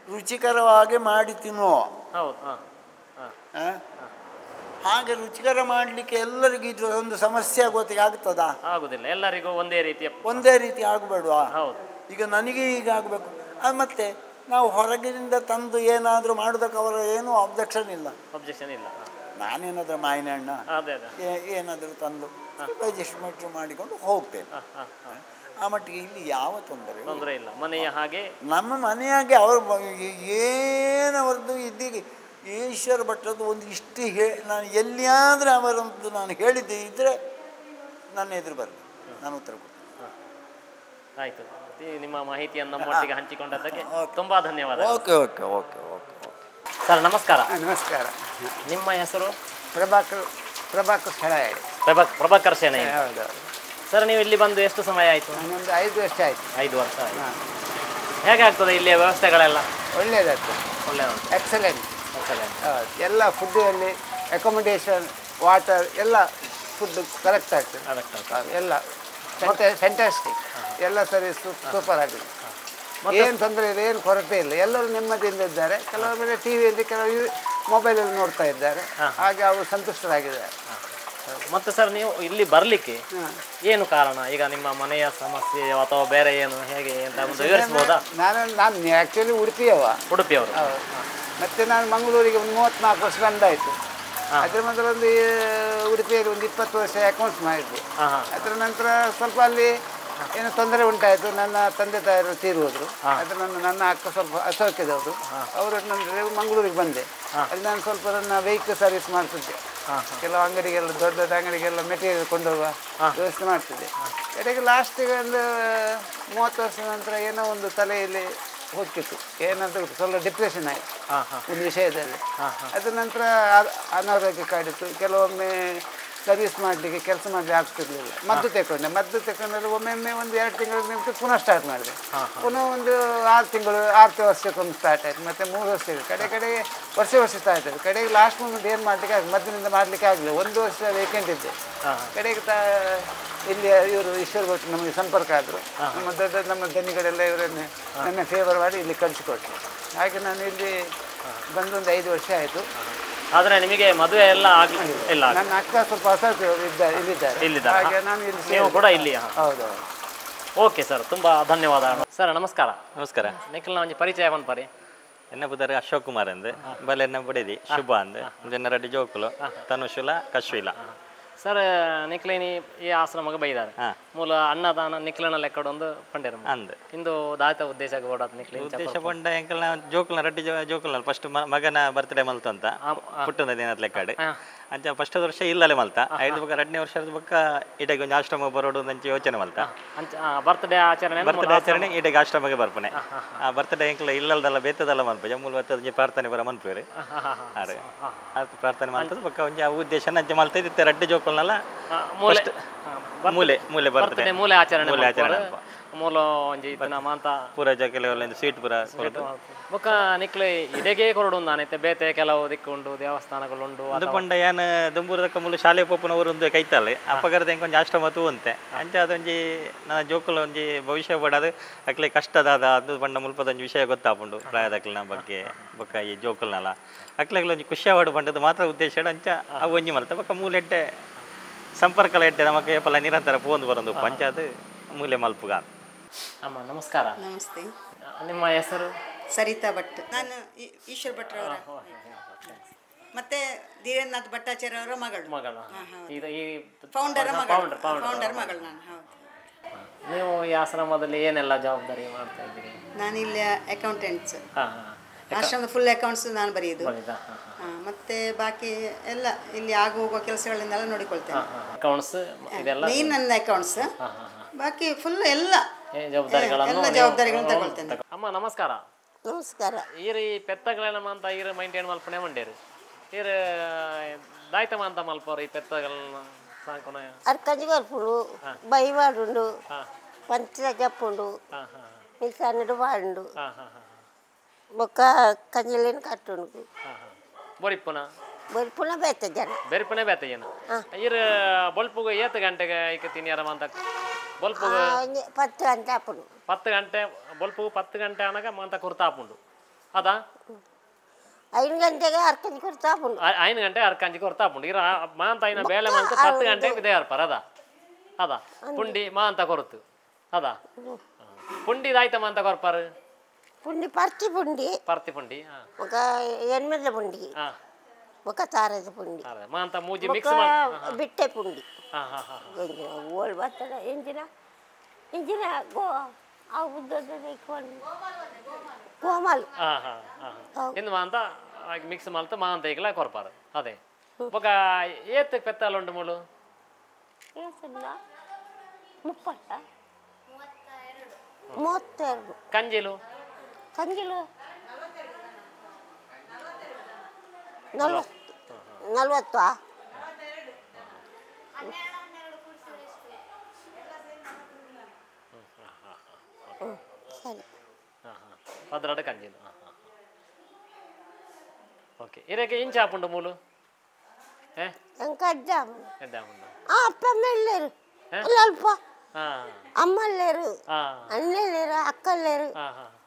ರುಚಿಕರವಾಗಿ ಮಾಡಿ ತಿನ್ನುವ. ಹಾಗೆ ರುಚಿಕರ ಮಾಡಲಿಕ್ಕೆ ಎಲ್ಲರಿಗೂ ಇದು ಒಂದು ಸಮಸ್ಯೆ ಆಗೋತ್ತಿಗೆ ಆಗ್ತದಾ? ಆಗುದಿಲ್ಲ, ಎಲ್ಲರಿಗೂ ಒಂದೇ ರೀತಿ ಆಗಬೇಡುವ. ಈಗ ನನಗೆ ಈಗ ಆಗಬೇಕು. ಮತ್ತೆ ನಾವು ಹೊರಗಿನಿಂದ ತಂದು ಏನಾದರೂ ಮಾಡೋದಕ್ಕೆ ಅವರ ಏನೂ ಅಬ್ಜೆಕ್ಷನ್ ಇಲ್ಲ. ನಾನೇನಾದರೂ ಮಾವಿನ ಹಣ್ಣ ಏನಾದರೂ ತಂದು ಅಡ್ಜಸ್ಟ್ಮೆಂಟ್ ಮಾಡಿಕೊಂಡು ಹೋಗ್ತೇನೆ. ಆ ಮಟ್ಟಿಗೆ ಇಲ್ಲಿ ಯಾವ ತೊಂದರೆ ಇಲ್ಲ. ಮನೆಯ ಹಾಗೆ ನಮ್ಮ ಮನೆಯಾಗೆ ಅವರು ಏನವರದ್ದು ಇದ್ದೀಗೆ ಈಶ್ವರ ಭಟ್ಟದ್ದು ಒಂದು ಇಷ್ಟು ನಾನು ಎಲ್ಲಿಯಾದರೂ ಅವರಂತೂ ನಾನು ಹೇಳಿದ್ದೆ ಇದ್ದರೆ ನನ್ನ ಎದುರು ಬರಲಿ, ನಾನು ಉತ್ತರ ಕೊಡ್ತೀನಿ. ಆಯಿತು, ನಿಮ್ಮ ಮಾಹಿತಿಯನ್ನು ನಮ್ಮೊಟ್ಟಿಗೆ ಹಂಚಿಕೊಂಡದ್ದಕ್ಕೆ ತುಂಬ ಧನ್ಯವಾದ. Okay okay okay okay sir ನಮಸ್ಕಾರ. ನಮಸ್ಕಾರ. ನಿಮ್ಮ ಹೆಸರು? ಪ್ರಭಾಕರ್ ಶೆಣಾಯಿ. ಪ್ರಭಾಕರ್ ಶೆಣಾಯಿ. ಹೌದು. ಸರ್ ನೀವು ಇಲ್ಲಿ ಬಂದು ಎಷ್ಟು ಸಮಯ ಆಯಿತು? ಒಂದು 5 ವರ್ಷ ಆಯಿತು. 5 ವರ್ಷ ಆಯಿತು. ಹೇಗೆ ಆಗ್ತದೆ ಇಲ್ಲಿಯ ವ್ಯವಸ್ಥೆಗಳೆಲ್ಲ? ಒಳ್ಳೆಯದಾಗ್ತದೆ, ಒಳ್ಳೆಯದು, ಎಕ್ಸಲೆಂಟ್. ಹೌದು, ಎಲ್ಲ ಫುಡ್ಡಲ್ಲಿ ಅಕೊಮಡೇಷನ್, ವಾಟರ್ ಎಲ್ಲ ಫುಡ್ ಕರೆಕ್ಟ್ ಆಗ್ತದೆ. ಎಲ್ಲ ಫ್ಯಾಂಟಾಸ್ಟಿಕ್, ಎಲ್ಲ ಸರ್ವಿಸ್ ಸೂಪರ್ ಆಗಿದೆ. ಏನು ತೊಂದರೆ ಇಲ್ಲ, ಏನು ಕೊರತೆ ಇಲ್ಲ, ಎಲ್ಲರೂ ನೆಮ್ಮದಿಯಿಂದ ಇದ್ದಾರೆ. ಕೆಲವೊಮ್ಮೆ ಟಿವಿಯಲ್ಲಿ ಕೆಲವು ಮೊಬೈಲಲ್ಲಿ ನೋಡ್ತಾ ಇದ್ದಾರೆ, ಹಾಗೆ ಅವರು ಸಂತುಷ್ಟರಾಗಿದ್ದಾರೆ. ಮತ್ತು ಸರ್ ನೀವು ಇಲ್ಲಿ ಬರಲಿಕ್ಕೆ ಏನು ಕಾರಣ? ಈಗ ನಿಮ್ಮ ಮನೆಯ ಸಮಸ್ಯೆ ಅಥವಾ ಬೇರೆ ಏನು, ಹೇಗೆ ಅಂತ ಒಂದು ವಿವರಿಸ್ಬೋದಾ? ನಾನು ಆ್ಯಕ್ಚುಲಿ ಉಡುಪಿಯವರು. ಮತ್ತು ನಾನು ಮಂಗಳೂರಿಗೆ ಒಂದು 34 ವರ್ಷ ಬಂದಾಯಿತು. ಅದರ ಮೊದಲೊಂದು ಉಡುಪಿಯಲ್ಲಿ ಒಂದು 20 ವರ್ಷ ಅಕೌಂಟ್ಸ್ ಮಾಡಿದ್ದೆ. ಅದರ ನಂತರ ಸ್ವಲ್ಪ ಅಲ್ಲಿ ಏನೋ ತೊಂದರೆ ಉಂಟಾಯಿತು. ನನ್ನ ತಂದೆ ತಾಯಿಯರು ತೀರುವುದ್ರು. ಅದರ ನನ್ನ ಅಕ್ಕ ಸ್ವಲ್ಪ ಅಸೌಖ್ಯದವರು. ಅವರ ನಂತರ ಮಂಗಳೂರಿಗೆ ಬಂದೆ. ಅಲ್ಲಿ ನಾನು ಸ್ವಲ್ಪ ನನ್ನ ವೆಹಿಕಲ್ ಸರ್ವಿಸ್ ಮಾಡ್ತಿದ್ದೆ. ಕೆಲವು ಅಂಗಡಿಗೆಲ್ಲ ದೊಡ್ಡ ದೊಡ್ಡ ಅಂಗಡಿಗೆಲ್ಲ ಮೆಟೀರಿಯಲ್ ಕೊಂಡೋಗುವ ವ್ಯವಸ್ಥೆ ಮಾಡ್ತಿದ್ದೆ. ಕಡೆಗೆ ಲಾಸ್ಟಿಗೆ ಒಂದು 30 ವರ್ಷದ ನಂತರ ಏನೋ ಒಂದು ತಲೆಯಲ್ಲಿ ಹೋಗ್ತಿತ್ತು, ಏನಂತ ಸ್ವಲ್ಪ ಡಿಪ್ರೆಷನ್ ಆಯಿತು ಒಂದು ವಿಷಯದಲ್ಲಿ. ಅದರ ನಂತರ ಅನಾರೋಗ್ಯ ಕಾಡಿತ್ತು. ಕೆಲವೊಮ್ಮೆ ಸರ್ವಿಸ್ ಮಾಡಲಿಕ್ಕೆ ಕೆಲಸ ಮಾಡಲಿಕ್ಕೆ ಆಗ್ತಿರ್ಲಿಲ್ಲ. ಮದ್ದು ತಗೊಂಡ್ರೆ ಒಮ್ಮೊಮ್ಮೆ ಒಂದು 2 ತಿಂಗಳ ನಿಂತು ಪುನಃ ಸ್ಟಾರ್ಟ್ ಮಾಡಿದೆ. ಪುನಃ ಒಂದು 6 ವರ್ಷಕ್ಕೊಮ್ಮೆ ಸ್ಟಾರ್ಟ್ ಆಯಿತು. ಮತ್ತು 3 ವರ್ಷ ಕಡೆ ವರ್ಷ ಸ್ಟಾರ್ಟ್ ಆಯಿತು. ಕಡೆಗೆ ಲಾಸ್ಟ್ ಮೂಮೆಂಟ್ ಏನು ಮಾಡಲಿಕ್ಕೆ ಮದ್ದಿನಿಂದ ಮಾಡಲಿಕ್ಕೆ ಆಗಲಿಲ್ಲ. 1 ವರ್ಷ ವೇಕೆಂಟ್ ಇದ್ದೆ. ಕಡೆಗೆ ಇಲ್ಲಿ ಇವರು ಈಶ್ವರ್ ಭಟ್ ನಮಗೆ ಸಂಪರ್ಕ ಆದರು. ನಮ್ಮ ದನಿಗಳೆಲ್ಲ ಇವರನ್ನು ನನ್ನ ಫೇವರ್ ಮಾಡಿ ಇಲ್ಲಿ ಕಳಿಸಿಕೊಟ್ರು. ಹಾಗೆ ನಾನು ಇಲ್ಲಿ ಬಂದೊಂದು 5 ವರ್ಷ ಆಯಿತು. ಆದರೆ ನಿಮಗೆ ಮದುವೆ ಎಲ್ಲ ಇಲ್ಲ? ನನ್ನ ಅಕ್ಕ ಸ್ವಲ್ಪ ಹೊಸ ಇಲ್ಲಿದ್ದಾರೆ. ಹಾಗೆ ನಾನು ಇಲ್ಲಿ ನೀವು ಕೂಡ ಇಲ್ಲಿ? ಹೌದು. ಓಕೆ ಸರ್, ತುಂಬ ಧನ್ಯವಾದ ಸರ್. ನಮಸ್ಕಾರ. ನಮಸ್ಕಾರ. ನಿಖಿಲ್ನ ಒಂಜಿ ಪರಿಚಯ ಬಂದ್ಪಾರಿ. ಎನ್ನ ಪುದರ್ ಅಶೋಕ್ ಕುಮಾರ್ ಅಂದ್ ಬಲೆ ಎನ್ನ ಬುಡೇದಿ ಶುಭ ಅಂದ್ ಜನರೆಡ್ಡಿ ಜೋಕುಲು ತನುಶುಲ ಕಶ್ವಿಲ. ಸರ್ ನಿಕ್ಲೇನಿ ಈ ಆಶ್ರಮಕ್ಕೆ ಬೈದಾರೆ ಮೂಲ ಅನ್ನದಾನ ನಿಕ್ಲನ ಲೆಕ್ಕಡೊಂದು ಪಂಡೇರ ಅಂದ್ ಇಂದು ದಾತ ಉದ್ದೇಶ ಗೋಡಾತ್ ನಿಕ್ಲಿ ಉದ್ದೇಶ ಪಂಡ ಎಂಕಲ್ನ ಜೋಕುಲ್ನ ರೆಡ್ಡಿ ಜೋಕುಲ್ನ ಫಸ್ಟ್ ಮಗನ ಬರ್ತ್ಡೇ ಮಲ್ತು ಅಂತ ಪುಟ್ಟನ ದಿನದ ಲೆಕ್ಕಡೆ ಅಂಚ ಫಸ್ಟ್ ವರ್ಷ ಇಲ್ಲಲೆ ಮಲ್ತ 5 ಬಕ್ಕ 2ನೇ ವರ್ಷದ ಬಕ್ಕ ಇಡೆಗೆ ಒಂದು ಆಶ್ರಮ ಬರೋಡು ಅಂಚ ಯೋಚನೆ ಮಲ್ತ ಬರ್ತ್ಡೇ ಆಚರಣೆ ಇಡೆಗೆ ಆಶ್ರಮಕ್ಕೆ ಬರ್ಪನೆ. ಆ ಬರ್ತ್ಡೇ ಎಂಕಲ ಇಲ್ಲದಲ್ಲ ಬೇತದಲ್ಲ ಮಲ್ಪಜ ಮೂಲ ಬರ್ತದ ಪ್ರಾರ್ಥನೆ ಬರ ಮನ್ಪೇರಿ ಅರೆ ಅದು ಪ್ರಾರ್ಥನೆ ಮಾಡ್ತದ ಬಕ್ಕ ಒಂಜಿ ಆ ಉದ್ದೇಶ ನಂಚ ಮಲ್ತ ಇತ್ತೆ ರೆಡ್ಡಿ ಜೋಕುಲ್ನಲ್ಲ ಮೂಲೆ ಬರ್ತ್ಡೇ ಮೂಲೆ ಆಚರಣೆ ಮೂಲ ಒಂಜಿ ಇತ್ತನ ಮಾಂತ ಪೂರ ಕೆಲವು ಸ್ವೀಟ್ ಪೂರ ಬೊಕ್ಕ ನಿಕ್ಲೆ ಇದೆಗೆ ಕೊರಡು ನಾನೈತೆ ಬೇತೆ ಕೆಲವು ದಿಕ್ಕುಂಡು ದೇವಸ್ಥಾನಗಳುಂಡು ಅದು ಪಂಡ ಏನ್ ದುಂಬೂರದಕ್ಕ ಮೂಲ ಶಾಲೆ ಪೋಪನವರು ಒಂದು ಕೈತಾಳೆ ಅಪ್ಪಗರದ ಹೆಂಗೆ ಒಂದು ಆಶ್ರಮ ತೂವಂತೆ ಅಂಚ ಅದೊಂಜಿ ನನ್ನ ಜೋಕುಲ ಒಂಜಿ ಭವಿಷ್ಯ ಪಡೋದು ಅಕ್ಲೆ ಕಷ್ಟದಾದ ಅದು ಪಂಡ ಮುಲ್ಪದೊಂದು ವಿಷಯ ಗೊತ್ತಾಪುಂಡು ಪ್ರಾಯದಕ್ಲಿನ ಬಗ್ಗೆ ಬೊಕ್ಕ ಈ ಜೋಕುಲ್ನಲ್ಲ ಅಕ್ಲೆಗ್ಲ ಒಂಜಿ ಖುಷಿ ಆವಡು ಪಂಡದು ಮಾತ್ರ ಉದ್ದೇಶ ಅಂಚ ಅವು ಒಂಜಿ ಮಲ್ತ ಬೊಕ್ಕ ಮೂಲೆಡ್ಡೆ ಸಂಪರ್ಕಲ ಎಡ್ಡೆ ನಮಗೆ ಪಲ ನಿರಂತರ ಪೋಂದು ಬರೋದು ಪಂಚಾಯತ್ ಮೂಲೆ ಮಲ್ಪುಗ. ಅಮ್ಮ ನಮಸ್ಕಾರ. ನಮಸ್ತೆ. ನಿಮ್ಮ ಹೆಸರು? ಸರಿತಾ ಭಟ್. ನಾನು ಈಶ್ವರ್ ಭಟ್ರವರ ಮತ್ತೆ ಧೀರೇಂದ್ರನಾಥ್ ಭಟ್ಟಾಚಾರ್ಯ ಅವರ ಮಗಳು. ಫೌಂಡರ್ ಮಗಳು ನಾನು. ಹೌದು. ನೀವು ಈ ಆಶ್ರಮದಲ್ಲಿ ಏನೆಲ್ಲ ಜವಾಬ್ದಾರಿ ಮಾಡ್ತಾ ಇದ್ದೀರಿ? ನಾನು ಇಲ್ಲಿ ಅಕೌಂಟೆಂಟ್ಸ್, ಆಶ್ರಮದ ಫುಲ್ ಅಕೌಂಟ್ಸ್ ನಾನು ಬರೆಯೋದು. ಮತ್ತೆ ಬಾಕಿ ಎಲ್ಲ ಇಲ್ಲಿ ಆಗ ಹೋಗುವ ಕೆಲಸಗಳನ್ನೆಲ್ಲ ನೋಡಿಕೊಳ್ತೇನೆ. ಅಕೌಂಟ್ಸ್ ಮೇನ್ ನನ್ನ ಅಕೌಂಟ್ಸ್, ಬಾಕಿ ಫುಲ್ ಎಲ್ಲ ಜವಾಬ್ದಾರಿಗಳನ್ನು ತಗೊಳ್ತೇನೆ. ಅಮ್ಮ ನಮಸ್ಕಾರ. ನಮಸ್ಕಾರ. ಈರಿ ಪೆತ್ತಗಳೆಲ್ಲ ಅಂತ ಈರು ಮೈಂಟೈನ್ ಮಲ್ಪನೆ ಮಂಡೇರು ಈರು ದಾಯ್ತ ಅಂತ ಮಲ್ಪವ್ರು ಈ ಪೆತ್ತಗಳನ್ನ ಸಾಕೋಣ ಅರ್ಕಂಜಿ ಕಲ್ಪುಂಡು ಬೈವಾಡುಂಡು ಪಂಚ ಜಪ್ಪುಂಡು ಮಿಲ್ಸನ್ನಡು ಬಾಂಡು ಬೊಕ್ಕ ಕಂಜಲೇನು ಕಟ್ಟುಂಡು ಬೊರಿಪುನ ಬೇತ ಜನ ಈರು ಬೊಲ್ಪುಗು ಏತ್ ಗಂಟೆಗೆ ಈಗ ತಿನ್ಯಾರ ಅಂತ ಬೊಲ್ಪುಗು 10 ಗಂಟೆ ಆಪುಂಡು 10 ಗಂಟೆ ಬೊಲ್ಪುಗು 10 ಗಂಟೆ ಅನಗ ಮಂತ ಕುರ್ತಾಪುಂಡು ಅದಾ 5 ಗಂಟೆಗೆ ಅರ್ಕಂಜಿ ಕೊರ್ತಾಪುಂಡು 5 ಗಂಟೆ ಅರ್ಕಂಜಿ ಕೊರ್ತಾಪುಂಡು ಇರ ಮಾಂತ ಐನ ಬೇಲೆ ಮಂತ 10 ಗಂಟೆಗೆ ವಿದೆ ಅರ್ಪರ ಅದ ಪುಂಡಿ ಮಾಂತ ಕೊರ್ತು ಅದ ಪುಂಡಿ ದಾಯ್ತ ಮಾಂತ ಕೊರ್ಪಾರು ಪುಂಡಿ ಪರ್ತಿ ಪುಂಡಿ ఒక 8 ಪುಂಡಿ ఒక ತಾರದ ಪುಂಡಿ ಮಾಂತ ಮೂಜಿ ಮಿಕ್ಸ್ ಬಿಟ್ಟೆ ಪುಂಡಿ ಓಲ್ ಬರ್ತದ ಎಂಜಿನ ಗೋ ಆ ಉದ್ದದ ಕೋಮಲ್ ಎಂದು ಮಾಂತ ಮಿಕ್ಸ್ ಮಲ್ತ ಮಾಂತ ಈಗಲ ಕೊರ್ಪಾರು ಅದೇ ఒక ಏತ್ ಪೆತ್ತಲು ಉಂಟು ಮೂಲು 32 ಕಂಜಿಲು 40 ಸರಿ 12 ಕಂಜಿಲು ಓಕೆ ಇರಕ್ಕೆ ಇಂಚ ಆಪುಂಡು ಮೂಲು అప్పమ్మలేరు అల్ప అమ్మలేరు అన్నలేరు అక్కలేరు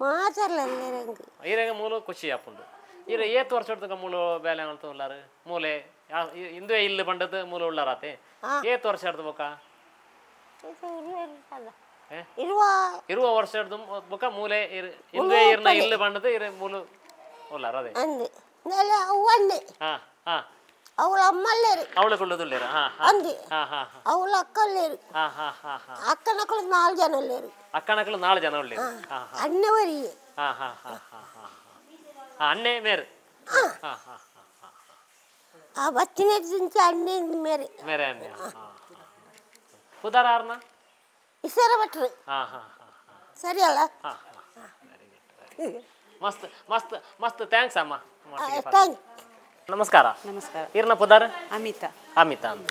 మాతర్లేరు ఈరేగ మూలు ಖುಷಿ ಆಪುಂಡು ಈರೆ ಏತ್ ವರ್ಷದ ಮೂಲು ಬೇಲೆ ಅಂತ ಉಳ್ಳಾರು ಮೂಲೆ ಇಂದು ಇಲ್ಲಿ ಬಂಡದ ಮೂಲು ಉಳ್ಳಾರತೆ ಏತ್ ವರ್ಷ ಹಿಡ್ದು ಬೊಕ 20 ವರ್ಷ ಹಿಡ್ದು ಬೊಕ ಮೂಲೆ ಇಂದು ಇರ್ನ ಇಲ್ಲಿ ಬಂಡದ ಇರೆ ಮೂಲು ಉಳ್ಳಾರ ಅದೇ ಅಂದೆ ನೆಲ ಅವ್ವನ್ನೆ ಅವಳ ಅಮ್ಮಲ್ಲೇರು ಅವಳಕೊಳ್ಳೋದಿಲ್ಲೇರು ಅಂದಿ ಅವಳ ಅಕ್ಕಲ್ಲೇರು ಅಕ್ಕನಕ್ಕಳು 4 ಜನ లేరు అక్కనక్కలు 4 జన ఉల్లేరు అన్నవరి అన్నే మేరు ఆ బచ్చిన నుంచి అన్నే మేరే మేరే అన్నే కుదరార్న ఇసర బట్రు సరి అలా ಮಸ್ತ್ ಮಸ್ತ್ ಮಸ್ತ್ ಥ್ಯಾಂಕ್ಸ್ ಅಮ್ಮ ಥ್ಯಾಂಕ್ ನಮಸ್ಕಾರ ನಮಸ್ಕಾರ ಇರ್ನ ಪುದಾರ ಅಮಿತಾ ಅಂತ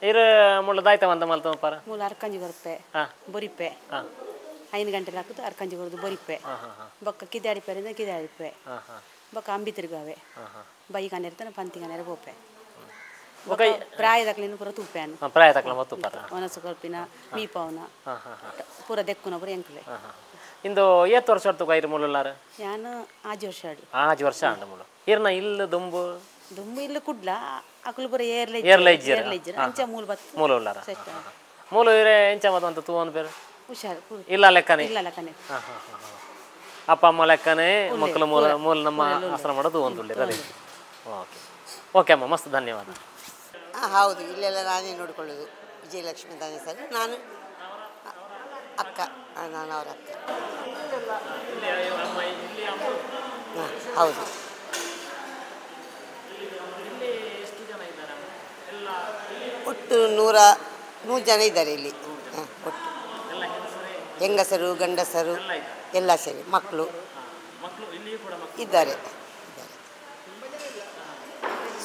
ಇರು ಮುಳ್ಳು ದಾಯ್ತ ಅಂತ ಮಲ್ತ ಪಾರ ಮೂಲ ಅರ್ಕಂಜಿ ಬರುಪ್ಪೆ ಬೊರಿಪ್ಪೆ 5 ಗಂಟೆಗೆ ಹಾಕುದು ಅರ್ಕಂಜಿ ಬರೋದು ಬೊರಿಪ್ಪೆ ಬೊಕ್ಕ ಕಿದಾಡಿಪೆರಿಂದ ಕಿದಾಡಿಪ್ಪೆ ಬೊಕ್ಕ ಅಂಬಿ ತಿರುಗಾವೆ ಬೈ ಕನೆರ್ತಾನೆ ಪಂತಿ ಕನೆರ ಬೋಪೆ ಪ್ರಾಯ ತಕ್ಲಿನ ಪೂರ ತುಪ್ಪೆನು ಪ್ರಾಯ ತಕ್ಲ ಮತ್ತು ಪಾರ ಒನಸು ಕೊಲ್ಪಿನ ಮೀಪವನ ಪೂರ ದೆಕ್ಕುನ ಪೂರ ಎಂಕ್ಲೆ ಇಂದು ಏತ್ ವರ್ಷ ಹೊತ್ತು ಕೈರು ಮುಳ್ಳುಲ್ಲಾರ ನಾನು 5 ವರ್ಷ ಆಡು ವರ್ಷ ಅಂಡ ಮುಳ್ಳು ಇರ್ನ ಇಲ್ಲ ದುಂಬು ಇಲ್ಲ ಕುಡ್ಲ ಅಕುಲು ಪೂರ ಏರ್ಲೈಜ್ಜರ ಅಂಚ ಮೂಲ ಬತ್ ಮೂಲ ಉಲ್ಲಾರ ಮೂಲ ಇರೆ ಎಂಚ ಮತ ಅಂತ ತೂ ಒಂದು ಬೇರೆ ಹುಷಾರು ಇಲ್ಲ ಲೆಕ್ಕನೆ ಅಪ್ಪ ಅಮ್ಮ ಲೆಕ್ಕನೆ ಮಕ್ಕಳು ಮೂಲ ಮೂಲ ನಮ್ಮ ಆಶ್ರಮ ಮಾಡೋದು ಒಂದು ಅದೇ ಓಕೆ ಓಕೆ ಅಮ್ಮ ಮಸ್ತ್ ಧನ್ಯವಾದ. ಹೌದು, ಇಲ್ಲೆಲ್ಲ ನಾನೇ ನೋಡಿಕೊಳ್ಳೋದು. ವಿಜಯಲಕ್ಷ್ಮಿ ತಾನೆ ಸರ್, ನಾನು ಅಕ್ಕ, ನಾನು ಅವರ ಅಕ್ಕ. ಹೌದು. ಒಟ್ಟು 100 ಜನ ಇದ್ದಾರೆ ಇಲ್ಲಿ. ಒಟ್ಟು ಹೆಂಗಸರು ಗಂಡಸರು ಎಲ್ಲ ಸೇರಿ, ಮಕ್ಕಳು ಇದ್ದಾರೆ,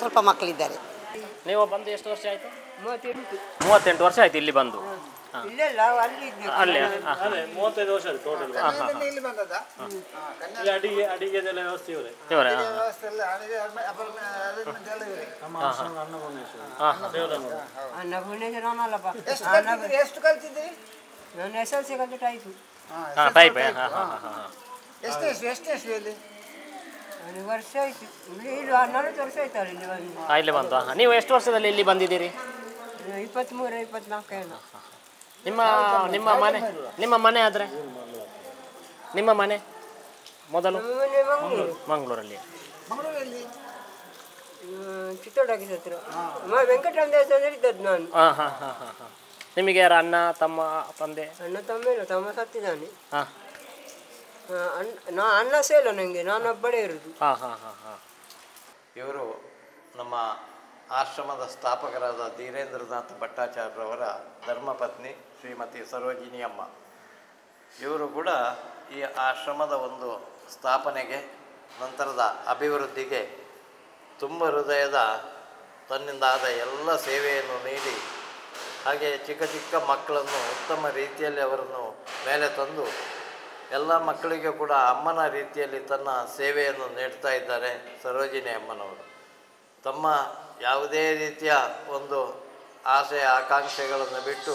ಸ್ವಲ್ಪ ಮಕ್ಕಳಿದ್ದಾರೆ. ನೀವು ಬಂದು ಎಷ್ಟು ವರ್ಷ ಆಯಿತು? 38 ವರ್ಷ ಆಯ್ತು ಇಲ್ಲಿ ಬಂದು. ಅಲ್ಲಿ 35 ವರ್ಷ ಆಯ್ತು ಟೋಟಲ್. ಅಡಿಗೆದೆಲ್ಲ ವ್ಯವಸ್ಥೆ ಇವರೇ. ಎಷ್ಟು ಕಲ್ತಿದ್ರಿ? ನಾನು SLC ಕಲಿತು ಟೈಪು. ಎಷ್ಟು ಇಲ್ಲಿ ವರ್ಷ ಆಯ್ತು. ಇಲ್ಲಿ 14 ವರ್ಷ ಆಯ್ತು ಇಲ್ಲಿ ಬಂದು. ನೀವು ಎಷ್ಟು ವರ್ಷದಲ್ಲಿ ಇಲ್ಲಿ ಬಂದಿದ್ದೀರಿ? 23-24 ಏನೋ. ನಿಮ್ಮ ಮನೆ ಆದರೆ ನಿಮ್ಮ ಮನೆ ಮೊದಲು ಮಂಗಳೂರಲ್ಲಿ. ಚಿತ್ತೋಡಾಗಿ ಹತ್ರ ವೆಂಕಟರಾಮ ದೇವಸ್ಥಾನದಲ್ಲಿ ಇದ್ದದ್ದು ನಾನು. ನಿಮಗೆ ಯಾರು ಅಣ್ಣ ತಮ್ಮ ತಂದೆ? ಅಣ್ಣ ತಮ್ಮ ಇಲ್ಲ, ತಮ್ಮ ಸತ್ತಿದ್ದಾನೆ. ಅಣ್ಣ ಸೇಲ ನನಗೆ, ನಾನು ಒಬ್ಬಳೇ ಇರೋದು. ಇವರು ನಮ್ಮ ಆಶ್ರಮದ ಸ್ಥಾಪಕರಾದ ಧೀರೇಂದ್ರನಾಥ್ ಭಟ್ಟಾಚಾರ್ಯರವರ ಧರ್ಮಪತ್ನಿ ಶ್ರೀಮತಿ ಸರೋಜಿನಿ ಅಮ್ಮ. ಇವರು ಕೂಡ ಈ ಆಶ್ರಮದ ಒಂದು ಸ್ಥಾಪನೆಗೆ, ನಂತರದ ಅಭಿವೃದ್ಧಿಗೆ ತುಂಬ ಹೃದಯದ ತನ್ನಿಂದ ಆದ ಎಲ್ಲ ಸೇವೆಯನ್ನು ನೀಡಿ, ಹಾಗೆ ಚಿಕ್ಕ ಚಿಕ್ಕ ಮಕ್ಕಳನ್ನು ಉತ್ತಮ ರೀತಿಯಲ್ಲಿ ಅವರನ್ನು ಮೇಲೆ ತಂದು ಎಲ್ಲ ಮಕ್ಕಳಿಗೆ ಕೂಡ ಅಮ್ಮನ ರೀತಿಯಲ್ಲಿ ತನ್ನ ಸೇವೆಯನ್ನು ನೀಡ್ತಾ ಇದ್ದಾರೆ ಸರೋಜಿನಿ ಅಮ್ಮನವರು. ತಮ್ಮ ಯಾವುದೇ ರೀತಿಯ ಒಂದು ಆಸೆ ಆಕಾಂಕ್ಷೆಗಳನ್ನು ಬಿಟ್ಟು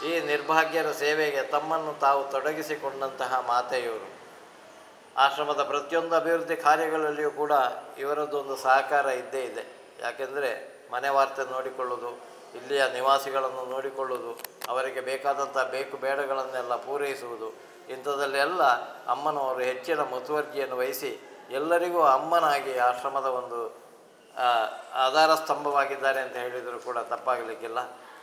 ಈ ನಿರ್ಭಾಗ್ಯರ ಸೇವೆಗೆ ತಮ್ಮನ್ನು ತಾವು ತೊಡಗಿಸಿಕೊಂಡಂತಹ ಮಾತೆ ಇವರು. ಆಶ್ರಮದ ಪ್ರತಿಯೊಂದು ಅಭಿವೃದ್ಧಿ ಕಾರ್ಯಗಳಲ್ಲಿಯೂ ಕೂಡ ಇವರದ್ದೊಂದು ಸಹಕಾರ ಇದ್ದೇ ಇದೆ. ಯಾಕೆಂದರೆ ಮನೆ ವಾರ್ತೆ ನೋಡಿಕೊಳ್ಳೋದು, ಇಲ್ಲಿಯ ನಿವಾಸಿಗಳನ್ನು ನೋಡಿಕೊಳ್ಳುವುದು, ಅವರಿಗೆ ಬೇಕಾದಂಥ ಬೇಕು ಬೇಡಗಳನ್ನೆಲ್ಲ ಪೂರೈಸುವುದು, ಇಂಥದ್ದಲ್ಲೆಲ್ಲ ಅಮ್ಮನವರು ಹೆಚ್ಚಿನ ಮುತುವರ್ಜಿಯನ್ನು ವಹಿಸಿ ಎಲ್ಲರಿಗೂ ಅಮ್ಮನಾಗಿ ಆಶ್ರಮದ ಒಂದು ಆಧಾರ ಸ್ತಂಭವಾಗಿದ್ದಾರೆ ಅಂತ ಹೇಳಿದರೂ ಕೂಡ ತಪ್ಪಾಗಲಿಕ್ಕಿಲ್ಲ.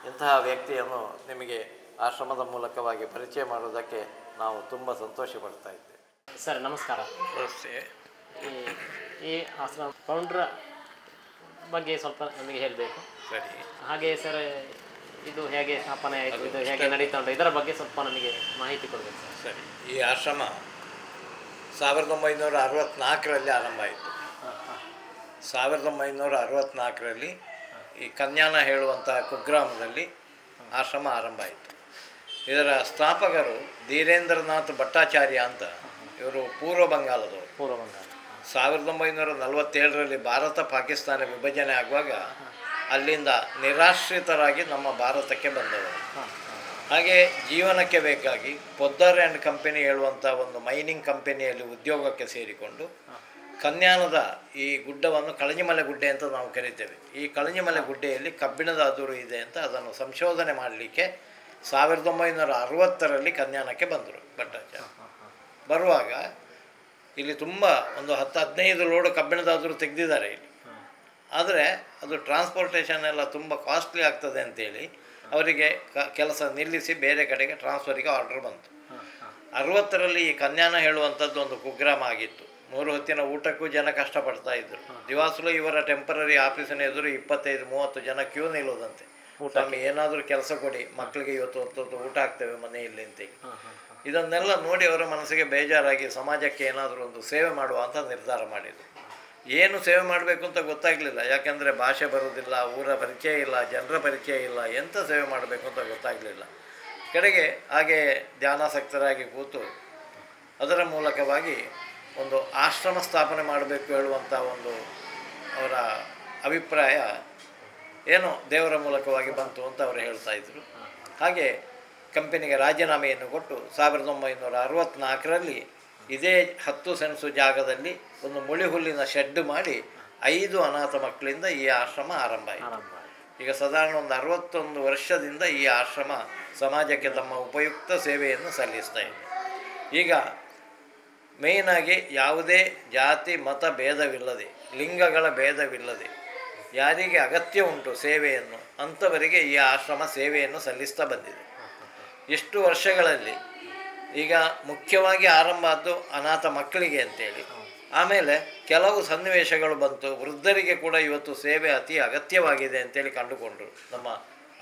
ಇಂತಹ ವ್ಯಕ್ತಿಯನ್ನು ನಿಮಗೆ ಆಶ್ರಮದ ಮೂಲಕವಾಗಿ ಪರಿಚಯ ಮಾಡುವುದಕ್ಕೆ ನಾವು ತುಂಬ ಸಂತೋಷ ಪಡ್ತಾ ಇದ್ದೇವೆ. ಸರ್ ನಮಸ್ಕಾರ. ನಮಸ್ತೆ. ಈ ಆಶ್ರಮ ಫೌಂಡ್ರ ಬಗ್ಗೆ ಸ್ವಲ್ಪ ನಮಗೆ ಹೇಳಬೇಕು. ಸರಿ. ಹಾಗೆ ಸರ್, ಇದು ಹೇಗೆ ಸ್ಥಾಪನೆ ಆಯಿತು, ಇದು ಹೇಗೆ ನಡೀತಾ ಉಂಟು, ಇದರ ಬಗ್ಗೆ ಸ್ವಲ್ಪ ನಮಗೆ ಮಾಹಿತಿ ಕೊಡಬೇಕು ಸರ್. ಸರಿ. ಈ ಆಶ್ರಮ 1964ರಲ್ಲಿ ಆರಂಭ ಆಯಿತು. 1964ರಲ್ಲಿ ಈ ಕನ್ಯಾನ ಹೇಳುವಂಥ ಕುಗ್ರಾಮದಲ್ಲಿ ಆಶ್ರಮ ಆರಂಭ ಆಯಿತು. ಇದರ ಸ್ಥಾಪಕರು ಧೀರೇಂದ್ರನಾಥ್ ಭಟ್ಟಾಚಾರ್ಯ ಅಂತ. ಇವರು ಪೂರ್ವ ಬಂಗಾಳದವರು. 1947ರಲ್ಲಿ ಭಾರತ ಪಾಕಿಸ್ತಾನ ವಿಭಜನೆ ಆಗುವಾಗ ಅಲ್ಲಿಂದ ನಿರಾಶ್ರಿತರಾಗಿ ನಮ್ಮ ಭಾರತಕ್ಕೆ ಬಂದವರು. ಹಾಗೆ ಜೀವನಕ್ಕೆ ಬೇಕಾಗಿ ಪೊದ್ದರ್ ಆ್ಯಂಡ್ ಕಂಪನಿ ಹೇಳುವಂಥ ಒಂದು ಮೈನಿಂಗ್ ಕಂಪನಿಯಲ್ಲಿ ಉದ್ಯೋಗಕ್ಕೆ ಸೇರಿಕೊಂಡು ಕನ್ಯಾನದ ಈ ಗುಡ್ಡವನ್ನು ಕಳಂಜಿಮಲೆ ಗುಡ್ಡೆ ಅಂತ ನಾವು ಕರಿತೇವೆ. ಈ ಕಳಂಜಿಮಲೆ ಗುಡ್ಡೆಯಲ್ಲಿ ಕಬ್ಬಿಣದ ಅದುರು ಇದೆ ಅಂತ ಅದನ್ನು ಸಂಶೋಧನೆ ಮಾಡಲಿಕ್ಕೆ 1960ರಲ್ಲಿ ಕನ್ಯಾನಕ್ಕೆ ಬಂದರು ಭಟ್ಟಾಚಾರ್ಯ. ಬರುವಾಗ ಇಲ್ಲಿ ತುಂಬ ಒಂದು 10-15 ಲೋಡ್ ಕಬ್ಬಿಣದ ಅದುರು ತೆಗೆದಿದ್ದಾರೆ ಇಲ್ಲಿ. ಆದರೆ ಅದು ಟ್ರಾನ್ಸ್ಪೋರ್ಟೇಷನ್ ಎಲ್ಲ ತುಂಬ ಕಾಸ್ಟ್ಲಿ ಆಗ್ತದೆ ಅಂತೇಳಿ ಅವರಿಗೆ ಕೆಲಸ ನಿಲ್ಲಿಸಿ ಬೇರೆ ಕಡೆಗೆ ಟ್ರಾನ್ಸ್ಫರಿಗೆ ಆರ್ಡರ್ ಬಂತು. 60ರಲ್ಲಿ ಈ ಕನ್ಯಾನ ಹೇಳುವಂಥದ್ದು ಒಂದು ಕುಗ್ರಾಮ ಆಗಿತ್ತು. 3 ಹೊತ್ತಿನ ಊಟಕ್ಕೂ ಜನ ಕಷ್ಟಪಡ್ತಾ ಇದ್ದರು. ದಿವಾಸಲು ಇವರ ಟೆಂಪರರಿ ಆಫೀಸಿನ ಎದುರು 25-30 ಜನ ಕ್ಯೂ ನಿಲ್ಲೋದಂತೆ. ಸ್ವಾಮಿ ಏನಾದರೂ ಕೆಲಸ ಕೊಡಿ, ಮಕ್ಕಳಿಗೆ ಇವತ್ತು ಹೊತ್ತು ಊಟ ಹಾಕ್ತೇವೆ ಮನೆಯಲ್ಲಿ ಅಂತೇಳಿ. ಇದನ್ನೆಲ್ಲ ನೋಡಿ ಅವರ ಮನಸ್ಸಿಗೆ ಬೇಜಾರಾಗಿ ಸಮಾಜಕ್ಕೆ ಏನಾದರೂ ಒಂದು ಸೇವೆ ಮಾಡುವ ಅಂತ ನಿರ್ಧಾರ ಮಾಡಿದರು. ಏನು ಸೇವೆ ಮಾಡಬೇಕು ಅಂತ ಗೊತ್ತಾಗಲಿಲ್ಲ. ಯಾಕೆಂದರೆ ಭಾಷೆ ಬರೋದಿಲ್ಲ, ಊರ ಪರಿಚಯ ಇಲ್ಲ, ಜನರ ಪರಿಚಯ ಇಲ್ಲ, ಎಂಥ ಸೇವೆ ಮಾಡಬೇಕು ಅಂತ ಗೊತ್ತಾಗಲಿಲ್ಲ. ಕಡೆಗೆ ಹಾಗೆ ಧ್ಯಾನಾಸಕ್ತರಾಗಿ ಕೂತು ಅದರ ಮೂಲಕವಾಗಿ ಒಂದು ಆಶ್ರಮ ಸ್ಥಾಪನೆ ಮಾಡಬೇಕು ಹೇಳುವಂಥ ಒಂದು ಅವರ ಅಭಿಪ್ರಾಯ ಏನೋ ದೇವರ ಮೂಲಕವಾಗಿ ಬಂತು ಅಂತ ಅವರು ಹೇಳ್ತಾಯಿದ್ರು. ಹಾಗೆ ಕಂಪನಿಗೆ ರಾಜೀನಾಮೆಯನ್ನು ಕೊಟ್ಟು 1964ರಲ್ಲಿ ಇದೇ 10 ಸೆನ್ಸು ಜಾಗದಲ್ಲಿ ಒಂದು ಮುಳಿಹುಲ್ಲಿನ ಶೆಡ್ ಮಾಡಿ 5 ಅನಾಥ ಮಕ್ಕಳಿಂದ ಈ ಆಶ್ರಮ ಆರಂಭ ಆಯಿತು. ಈಗ ಸಾಧಾರಣ ಒಂದು 61 ವರ್ಷದಿಂದ ಈ ಆಶ್ರಮ ಸಮಾಜಕ್ಕೆ ತಮ್ಮ ಉಪಯುಕ್ತ ಸೇವೆಯನ್ನು ಸಲ್ಲಿಸ್ತಾ ಇದೆ. ಈಗ ಮೇಯ್ನಾಗಿ ಯಾವುದೇ ಜಾತಿ ಮತ ಭೇದವಿಲ್ಲದೆ, ಲಿಂಗಗಳ ಭೇದವಿಲ್ಲದೆ ಯಾರಿಗೆ ಅಗತ್ಯ ಉಂಟು ಸೇವೆಯನ್ನು ಅಂಥವರಿಗೆ ಈ ಆಶ್ರಮ ಸೇವೆಯನ್ನು ಸಲ್ಲಿಸ್ತಾ ಬಂದಿದೆ. ಎಷ್ಟು ವರ್ಷಗಳಲ್ಲಿ ಈಗ ಮುಖ್ಯವಾಗಿ ಆರಂಭ ಆದ್ದು ಅನಾಥ ಮಕ್ಕಳಿಗೆ ಅಂತೇಳಿ, ಆಮೇಲೆ ಕೆಲವು ಸನ್ನಿವೇಶಗಳು ಬಂತು, ವೃದ್ಧರಿಗೆ ಕೂಡ ಇವತ್ತು ಸೇವೆ ಅತಿ ಅಗತ್ಯವಾಗಿದೆ ಅಂತೇಳಿ ಕಂಡುಕೊಂಡರು ನಮ್ಮ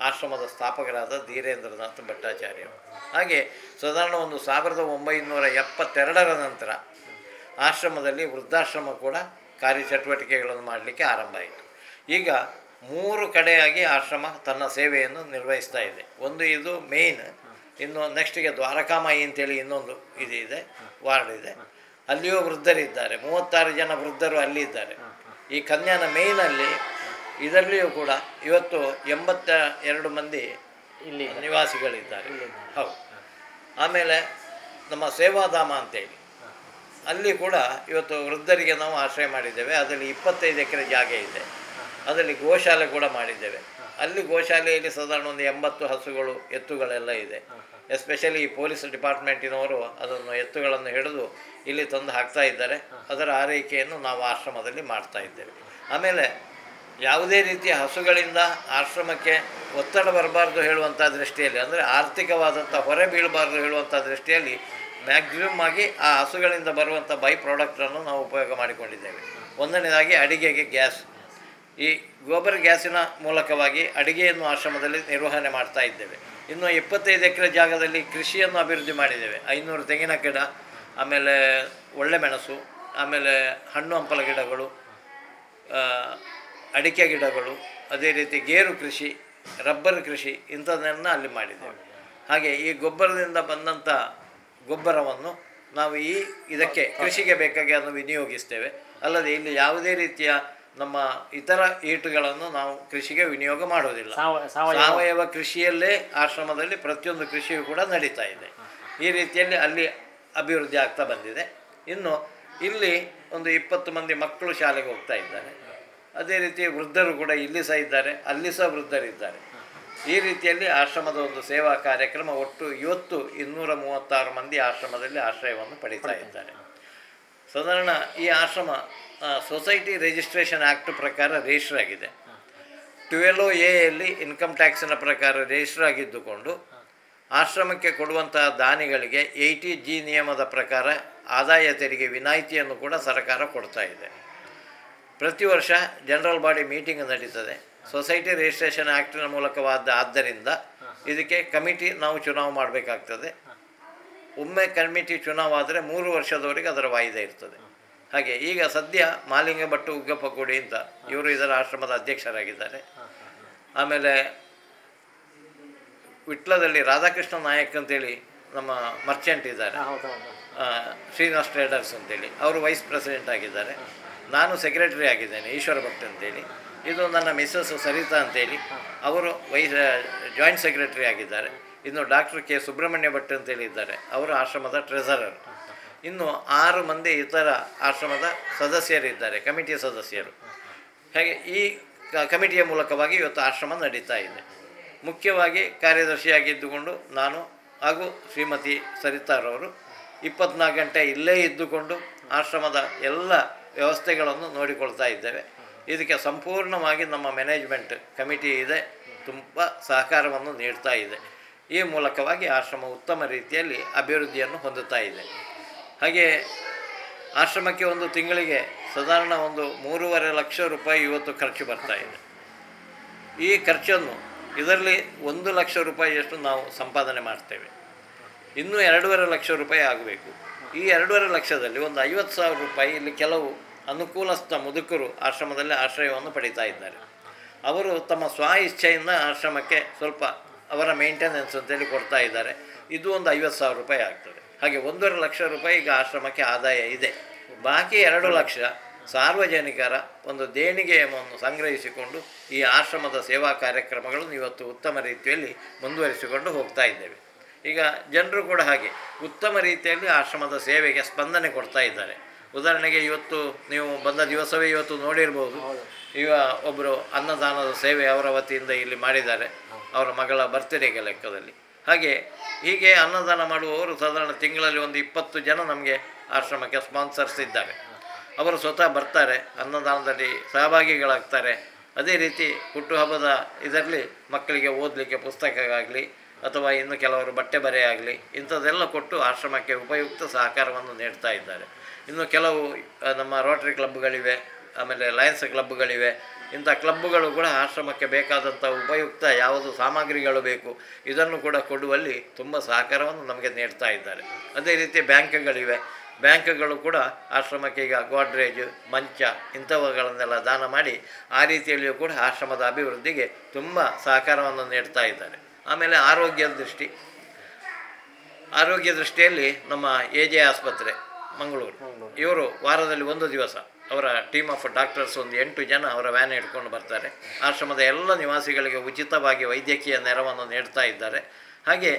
ಆಶ್ರಮದ ಸ್ಥಾಪಕರಾದ ಧೀರೇಂದ್ರನಾಥ್ ಭಟ್ಟಾಚಾರ್ಯರು. ಹಾಗೆ ಸಾಧಾರಣ ಒಂದು 1972ರ ನಂತರ ಆಶ್ರಮದಲ್ಲಿ ವೃದ್ಧಾಶ್ರಮ ಕೂಡ ಕಾರ್ಯಚಟುವಟಿಕೆಗಳನ್ನು ಮಾಡಲಿಕ್ಕೆ ಆರಂಭ ಆಯಿತು. ಈಗ 3 ಕಡೆಯಾಗಿ ಆಶ್ರಮ ತನ್ನ ಸೇವೆಯನ್ನು ನಿರ್ವಹಿಸ್ತಾ ಇದೆ. ಒಂದು ಇದು ಮೇಯ್ನ್, ಇನ್ನು ನೆಕ್ಸ್ಟಿಗೆ ದ್ವಾರಕಾಮಾಯಿ ಅಂತೇಳಿ ಇನ್ನೊಂದು ಇದೆ, ವಾರ್ಡ್ ಇದೆ, ಅಲ್ಲಿಯೂ ವೃದ್ಧರಿದ್ದಾರೆ. 36 ಜನ ವೃದ್ಧರು ಅಲ್ಲಿ ಇದ್ದಾರೆ. ಈ ಕನ್ಯಾನ ಮೇಯ್ನಲ್ಲಿ ಇದರಲ್ಲಿಯೂ ಕೂಡ ಇವತ್ತು 82 ಮಂದಿ ಇಲ್ಲಿ ನಿವಾಸಿಗಳಿದ್ದಾರೆ. ಹೌದು. ಆಮೇಲೆ ನಮ್ಮ ಸೇವಾಧಾಮ ಅಂತೇಳಿ ಅಲ್ಲಿ ಕೂಡ ಇವತ್ತು ವೃದ್ಧರಿಗೆ ನಾವು ಆಶ್ರಯ ಮಾಡಿದ್ದೇವೆ. ಅದರಲ್ಲಿ 25 ಎಕರೆ ಜಾಗ ಇದೆ. ಅದರಲ್ಲಿ ಗೋಶಾಲೆ ಕೂಡ ಮಾಡಿದ್ದೇವೆ. ಅಲ್ಲಿ ಗೋಶಾಲೆಯಲ್ಲಿ ಸಾಧಾರಣ ಒಂದು 80 ಹಸುಗಳು, ಎತ್ತುಗಳೆಲ್ಲ ಇದೆ. ಎಸ್ಪೆಷಲಿ ಈ ಪೊಲೀಸ್ ಡಿಪಾರ್ಟ್ಮೆಂಟಿನವರು ಅದನ್ನು ಎತ್ತುಗಳನ್ನು ಹಿಡಿದು ಇಲ್ಲಿ ತಂದು ಹಾಕ್ತಾ ಇದ್ದಾರೆ. ಅದರ ಆರೈಕೆಯನ್ನು ನಾವು ಆಶ್ರಮದಲ್ಲಿ ಮಾಡ್ತಾ ಇದ್ದೇವೆ. ಆಮೇಲೆ ಯಾವುದೇ ರೀತಿಯ ಹಸುಗಳಿಂದ ಆಶ್ರಮಕ್ಕೆ ಒತ್ತಡ ಬರಬಾರ್ದು ಹೇಳುವಂಥ ದೃಷ್ಟಿಯಲ್ಲಿ, ಅಂದರೆ ಆರ್ಥಿಕವಾದಂಥ ಹೊರೆ ಬೀಳಬಾರ್ದು ಹೇಳುವಂಥ ದೃಷ್ಟಿಯಲ್ಲಿ ಮ್ಯಾಕ್ಸಿಮಮ್ ಆಗಿ ಆ ಹಸುಗಳಿಂದ ಬರುವಂಥ ಬೈ ಪ್ರಾಡಕ್ಟನ್ನು ನಾವು ಉಪಯೋಗ ಮಾಡಿಕೊಂಡಿದ್ದೇವೆ. ಒಂದನೇದಾಗಿ ಅಡಿಗೆಗೆ ಗ್ಯಾಸ್. ಈ ಗೋಬರ್ ಗ್ಯಾಸಿನ ಮೂಲಕವಾಗಿ ಅಡಿಗೆಯನ್ನು ಆಶ್ರಮದಲ್ಲಿ ನಿರ್ವಹಣೆ ಮಾಡ್ತಾ ಇದ್ದೇವೆ. ಇನ್ನು 25 ಎಕರೆ ಜಾಗದಲ್ಲಿ ಕೃಷಿಯನ್ನು ಅಭಿವೃದ್ಧಿ ಮಾಡಿದ್ದೇವೆ. 500 ತೆಂಗಿನ ಗಿಡ, ಆಮೇಲೆ ಒಳ್ಳೆ ಮೆಣಸು, ಆಮೇಲೆ ಹಣ್ಣು ಹಂಪಲ ಗಿಡಗಳು, ಅಡಿಕೆ ಗಿಡಗಳು, ಅದೇ ರೀತಿ ಗೇರು ಕೃಷಿ, ರಬ್ಬರ್ ಕೃಷಿ ಇಂಥದ್ದನ್ನು ಅಲ್ಲಿ ಮಾಡಿದ್ದೇವೆ. ಹಾಗೆ ಈ ಗೊಬ್ಬರದಿಂದ ಬಂದಂಥ ಗೊಬ್ಬರವನ್ನು ನಾವು ಇದಕ್ಕೆ ಕೃಷಿಗೆ ಬೇಕಾಗಿ ಅದನ್ನು ವಿನಿಯೋಗಿಸ್ತೇವೆ. ಅಲ್ಲದೆ ಇಲ್ಲಿ ಯಾವುದೇ ರೀತಿಯ ನಮ್ಮ ಇತರ ಈಟುಗಳನ್ನು ನಾವು ಕೃಷಿಗೆ ವಿನಿಯೋಗ ಮಾಡೋದಿಲ್ಲ. ಸಾವಯವ ಕೃಷಿಯಲ್ಲೇ ಆಶ್ರಮದಲ್ಲಿ ಪ್ರತಿಯೊಂದು ಕೃಷಿಯೂ ಕೂಡ ನಡೀತಾ ಇದೆ. ಈ ರೀತಿಯಲ್ಲಿ ಅಲ್ಲಿ ಅಭಿವೃದ್ಧಿ ಆಗ್ತಾ ಬಂದಿದೆ. ಇನ್ನು ಇಲ್ಲಿ ಒಂದು 20 ಮಂದಿ ಮಕ್ಕಳು ಶಾಲೆಗೆ ಹೋಗ್ತಾ ಇದ್ದಾರೆ. ಅದೇ ರೀತಿ ವೃದ್ಧರು ಕೂಡ ಇಲ್ಲಿ ಸಹ ಇದ್ದಾರೆ, ಅಲ್ಲಿ ಸಹ ವೃದ್ಧರಿದ್ದಾರೆ. ಈ ರೀತಿಯಲ್ಲಿ ಆಶ್ರಮದ ಒಂದು ಸೇವಾ ಕಾರ್ಯಕ್ರಮ ಒಟ್ಟು ಇವತ್ತು 236 ಮಂದಿ ಆಶ್ರಮದಲ್ಲಿ ಆಶ್ರಯವನ್ನು ಪಡೀತಾ ಇದ್ದಾರೆ. ಸಾಧಾರಣ ಈ ಆಶ್ರಮ ಸೊಸೈಟಿ ರಿಜಿಸ್ಟ್ರೇಷನ್ ಆ್ಯಕ್ಟ್ ಪ್ರಕಾರ ರಿಜಿಸ್ಟರ್ ಆಗಿದೆ. 12A ಇನ್ಕಮ್ ಟ್ಯಾಕ್ಸಿನ ಪ್ರಕಾರ ರಿಜಿಸ್ಟರ್ ಆಗಿದ್ದುಕೊಂಡು ಆಶ್ರಮಕ್ಕೆ ಕೊಡುವಂತಹ ದಾನಿಗಳಿಗೆ 80G ನಿಯಮದ ಪ್ರಕಾರ ಆದಾಯ ತೆರಿಗೆ ವಿನಾಯಿತಿಯನ್ನು ಕೂಡ ಸರ್ಕಾರ ಕೊಡ್ತಾ ಇದೆ. ಪ್ರತಿ ವರ್ಷ ಜನರಲ್ ಬಾಡಿ ಮೀಟಿಂಗ್ ನಡೀತದೆ. ಸೊಸೈಟಿ ರಿಜಿಸ್ಟ್ರೇಷನ್ ಆ್ಯಕ್ಟಿನ ಮೂಲಕವಾದ ಆದ್ದರಿಂದ ಇದಕ್ಕೆ ಕಮಿಟಿ ನಾವು ಚುನಾವು ಮಾಡಬೇಕಾಗ್ತದೆ. ಒಮ್ಮೆ ಕಮಿಟಿ ಚುನಾವಾದರೆ 3 ವರ್ಷದವರೆಗೆ ಅದರ ವಾಯಿದೆ ಇರ್ತದೆ. ಹಾಗೆ ಈಗ ಸದ್ಯ ಮಾಲಿಂಗ ಭಟ್ಟು ಉಗ್ಗಪ್ಪ ಕೋಡಿ ಅಂತ ಇವರು ಇದರ ಆಶ್ರಮದ ಅಧ್ಯಕ್ಷರಾಗಿದ್ದಾರೆ. ಆಮೇಲೆ ವಿಟ್ಲದಲ್ಲಿ ರಾಧಾಕೃಷ್ಣ ನಾಯಕ್ ಅಂತೇಳಿ ನಮ್ಮ ಮರ್ಚೆಂಟ್ ಇದ್ದಾರೆ, ಶ್ರೀನಿವಾಸ್ ಟ್ರೇಡರ್ಸ್ ಅಂತೇಳಿ, ಅವರು ವೈಸ್ ಪ್ರೆಸಿಡೆಂಟ್ ಆಗಿದ್ದಾರೆ. ನಾನು ಸೆಕ್ರೆಟರಿ ಆಗಿದ್ದೇನೆ, ಈಶ್ವರ ಭಟ್ ಅಂತೇಳಿ. ಇದು ನನ್ನ ಮಿಸ್ಸಸ್ ಸರಿತಾ ಅಂತೇಳಿ, ಅವರು ಜಾಯಿಂಟ್ ಸೆಕ್ರೆಟರಿ ಆಗಿದ್ದಾರೆ. ಇನ್ನು ಡಾಕ್ಟರ್ ಕೆ ಸುಬ್ರಹ್ಮಣ್ಯ ಭಟ್ ಅಂತೇಳಿ ಇದ್ದಾರೆ, ಅವರು ಆಶ್ರಮದ ಟ್ರೆಸರರ್. ಇನ್ನು 6 ಮಂದಿ ಇತರ ಆಶ್ರಮದ ಸದಸ್ಯರಿದ್ದಾರೆ, ಕಮಿಟಿಯ ಸದಸ್ಯರು. ಹಾಗೆ ಈ ಕಮಿಟಿಯ ಮೂಲಕವಾಗಿ ಇವತ್ತು ಆಶ್ರಮ ನಡೀತಾ ಇದೆ. ಮುಖ್ಯವಾಗಿ ಕಾರ್ಯದರ್ಶಿಯಾಗಿದ್ದುಕೊಂಡು ನಾನು ಹಾಗೂ ಶ್ರೀಮತಿ ಸರಿತಾರವರು 24 ಗಂಟೆ ಇಲ್ಲೇ ಇದ್ದುಕೊಂಡು ಆಶ್ರಮದ ಎಲ್ಲ ವ್ಯವಸ್ಥೆಗಳನ್ನು ನೋಡಿಕೊಳ್ತಾ ಇದ್ದೇವೆ. ಇದಕ್ಕೆ ಸಂಪೂರ್ಣವಾಗಿ ನಮ್ಮ ಮ್ಯಾನೇಜ್ಮೆಂಟ್ ಕಮಿಟಿ ಇದೆ, ತುಂಬ ಸಹಕಾರವನ್ನು ನೀಡ್ತಾ ಇದೆ. ಈ ಮೂಲಕವಾಗಿ ಆಶ್ರಮ ಉತ್ತಮ ರೀತಿಯಲ್ಲಿ ಅಭಿವೃದ್ಧಿಯನ್ನು ಹೊಂದುತ್ತಾ ಇದೆ. ಹಾಗೆ ಆಶ್ರಮಕ್ಕೆ ಒಂದು ತಿಂಗಳಿಗೆ ಸಾಧಾರಣ ಒಂದು 3.5 ಲಕ್ಷ ರೂಪಾಯಿ ಇವತ್ತು ಖರ್ಚು ಬರ್ತಾ ಇದೆ. ಈ ಖರ್ಚನ್ನು ಇದರಲ್ಲಿ 1 ಲಕ್ಷ ರೂಪಾಯಿಯಷ್ಟು ನಾವು ಸಂಪಾದನೆ ಮಾಡ್ತೇವೆ. ಇನ್ನೂ 2.5 ಲಕ್ಷ ರೂಪಾಯಿ ಆಗಬೇಕು. ಈ 2.5 ಲಕ್ಷದಲ್ಲಿ ಒಂದು 50,000 ರೂಪಾಯಿ ಇಲ್ಲಿ ಕೆಲವು ಅನುಕೂಲಸ್ಥ ಮುದುಕರು ಆಶ್ರಮದಲ್ಲಿ ಆಶ್ರಯವನ್ನು ಪಡೀತಾ ಇದ್ದಾರೆ. ಅವರು ತಮ್ಮ ಸ್ವ ಇಚ್ಛೆಯಿಂದ ಆಶ್ರಮಕ್ಕೆ ಸ್ವಲ್ಪ ಅವರ ಮೇಂಟೆನೆನ್ಸ್ ಅಂತೇಳಿ ಕೊಡ್ತಾ ಇದ್ದಾರೆ. ಇದು ಒಂದು 50,000 ರೂಪಾಯಿ ಆಗ್ತದೆ. ಹಾಗೆ 1.5 ಲಕ್ಷ ರೂಪಾಯಿ ಈಗ ಆಶ್ರಮಕ್ಕೆ ಆದಾಯ ಇದೆ. ಬಾಕಿ 2 ಲಕ್ಷ ಸಾರ್ವಜನಿಕರ ಒಂದು ದೇಣಿಗೆಯನ್ನು ಸಂಗ್ರಹಿಸಿಕೊಂಡು ಈ ಆಶ್ರಮದ ಸೇವಾ ಕಾರ್ಯಕ್ರಮಗಳನ್ನು ಇವತ್ತು ಉತ್ತಮ ರೀತಿಯಲ್ಲಿ ಮುಂದುವರಿಸಿಕೊಂಡು ಹೋಗ್ತಾ ಇದ್ದೇವೆ. ಈಗ ಜನರು ಕೂಡ ಹಾಗೆ ಉತ್ತಮ ರೀತಿಯಲ್ಲಿ ಆಶ್ರಮದ ಸೇವೆಗೆ ಸ್ಪಂದನೆ ಕೊಡ್ತಾ ಇದ್ದಾರೆ. ಉದಾಹರಣೆಗೆ ಇವತ್ತು ನೀವು ಬಂದ ದಿವಸವೇ ಇವತ್ತು ನೋಡಿರ್ಬೋದು, ಈಗ ಒಬ್ಬರು ಅನ್ನದಾನದ ಸೇವೆ ಅವರ ವತಿಯಿಂದ ಇಲ್ಲಿ ಮಾಡಿದ್ದಾರೆ, ಅವರ ಮಗಳ ಬರ್ತ್ಡೇಗೆ ಲೆಕ್ಕದಲ್ಲಿ. ಹೀಗೆ ಅನ್ನದಾನ ಮಾಡುವವರು ಸಾಧಾರಣ ತಿಂಗಳಲ್ಲಿ ಒಂದು 20 ಜನ ನಮಗೆ ಆಶ್ರಮಕ್ಕೆ ಸ್ಪಾನ್ಸರ್ಸ್ ಇದ್ದಾರೆ. ಅವರು ಸ್ವತಃ ಬರ್ತಾರೆ, ಅನ್ನದಾನದಲ್ಲಿ ಸಹಭಾಗಿಗಳಾಗ್ತಾರೆ. ಅದೇ ರೀತಿ ಹುಟ್ಟುಹಬ್ಬದ ಇದರಲ್ಲಿ ಮಕ್ಕಳಿಗೆ ಓದಲಿಕ್ಕೆ ಪುಸ್ತಕವಾಗಲಿ ಅಥವಾ ಇನ್ನು ಕೆಲವರು ಬಟ್ಟೆ ಬರೆ ಆಗಲಿ ಇಂಥದ್ದೆಲ್ಲ ಕೊಟ್ಟು ಆಶ್ರಮಕ್ಕೆ ಉಪಯುಕ್ತ ಸಹಕಾರವನ್ನು ನೀಡ್ತಾ ಇದ್ದಾರೆ. ಇನ್ನು ಕೆಲವು ನಮ್ಮ ರೋಟರಿ ಕ್ಲಬ್ಗಳಿವೆ, ಆಮೇಲೆ ಲಯನ್ಸ್ ಕ್ಲಬ್ಗಳಿವೆ. ಇಂಥ ಕ್ಲಬ್ಗಳು ಕೂಡ ಆಶ್ರಮಕ್ಕೆ ಬೇಕಾದಂಥ ಉಪಯುಕ್ತ ಯಾವುದು ಸಾಮಗ್ರಿಗಳು ಬೇಕು ಇದನ್ನು ಕೂಡ ಕೊಡುವಲ್ಲಿ ತುಂಬ ಸಹಕಾರವನ್ನು ನಮಗೆ ನೀಡ್ತಾ ಇದ್ದಾರೆ. ಅದೇ ರೀತಿ ಬ್ಯಾಂಕ್ಗಳಿವೆ, ಬ್ಯಾಂಕ್ಗಳು ಕೂಡ ಆಶ್ರಮಕ್ಕೆ ಈಗ ಗೋಡ್ರೇಜ್, ಮಂಚ ಇಂಥವುಗಳನ್ನೆಲ್ಲ ದಾನ ಮಾಡಿ ಆ ರೀತಿಯಲ್ಲಿಯೂ ಕೂಡ ಆಶ್ರಮದ ಅಭಿವೃದ್ಧಿಗೆ ತುಂಬ ಸಹಕಾರವನ್ನು ನೀಡ್ತಾ ಇದ್ದಾರೆ. ಆಮೇಲೆ ಆರೋಗ್ಯ ದೃಷ್ಟಿಯಲ್ಲಿ ನಮ್ಮ AJ ಆಸ್ಪತ್ರೆ ಮಂಗಳೂರು ಇವರು ವಾರದಲ್ಲಿ 1 ದಿವಸ ಅವರ ಟೀಮ್ ಆಫ್ ಡಾಕ್ಟರ್ಸ್ ಒಂದು 8 ಜನ ಅವರ ವ್ಯಾನ್ ಹಿಡ್ಕೊಂಡು ಬರ್ತಾರೆ. ಆಶ್ರಮದ ಎಲ್ಲ ನಿವಾಸಿಗಳಿಗೆ ಉಚಿತವಾಗಿ ವೈದ್ಯಕೀಯ ನೆರವನ್ನು ನೀಡ್ತಾ ಇದ್ದಾರೆ. ಹಾಗೆ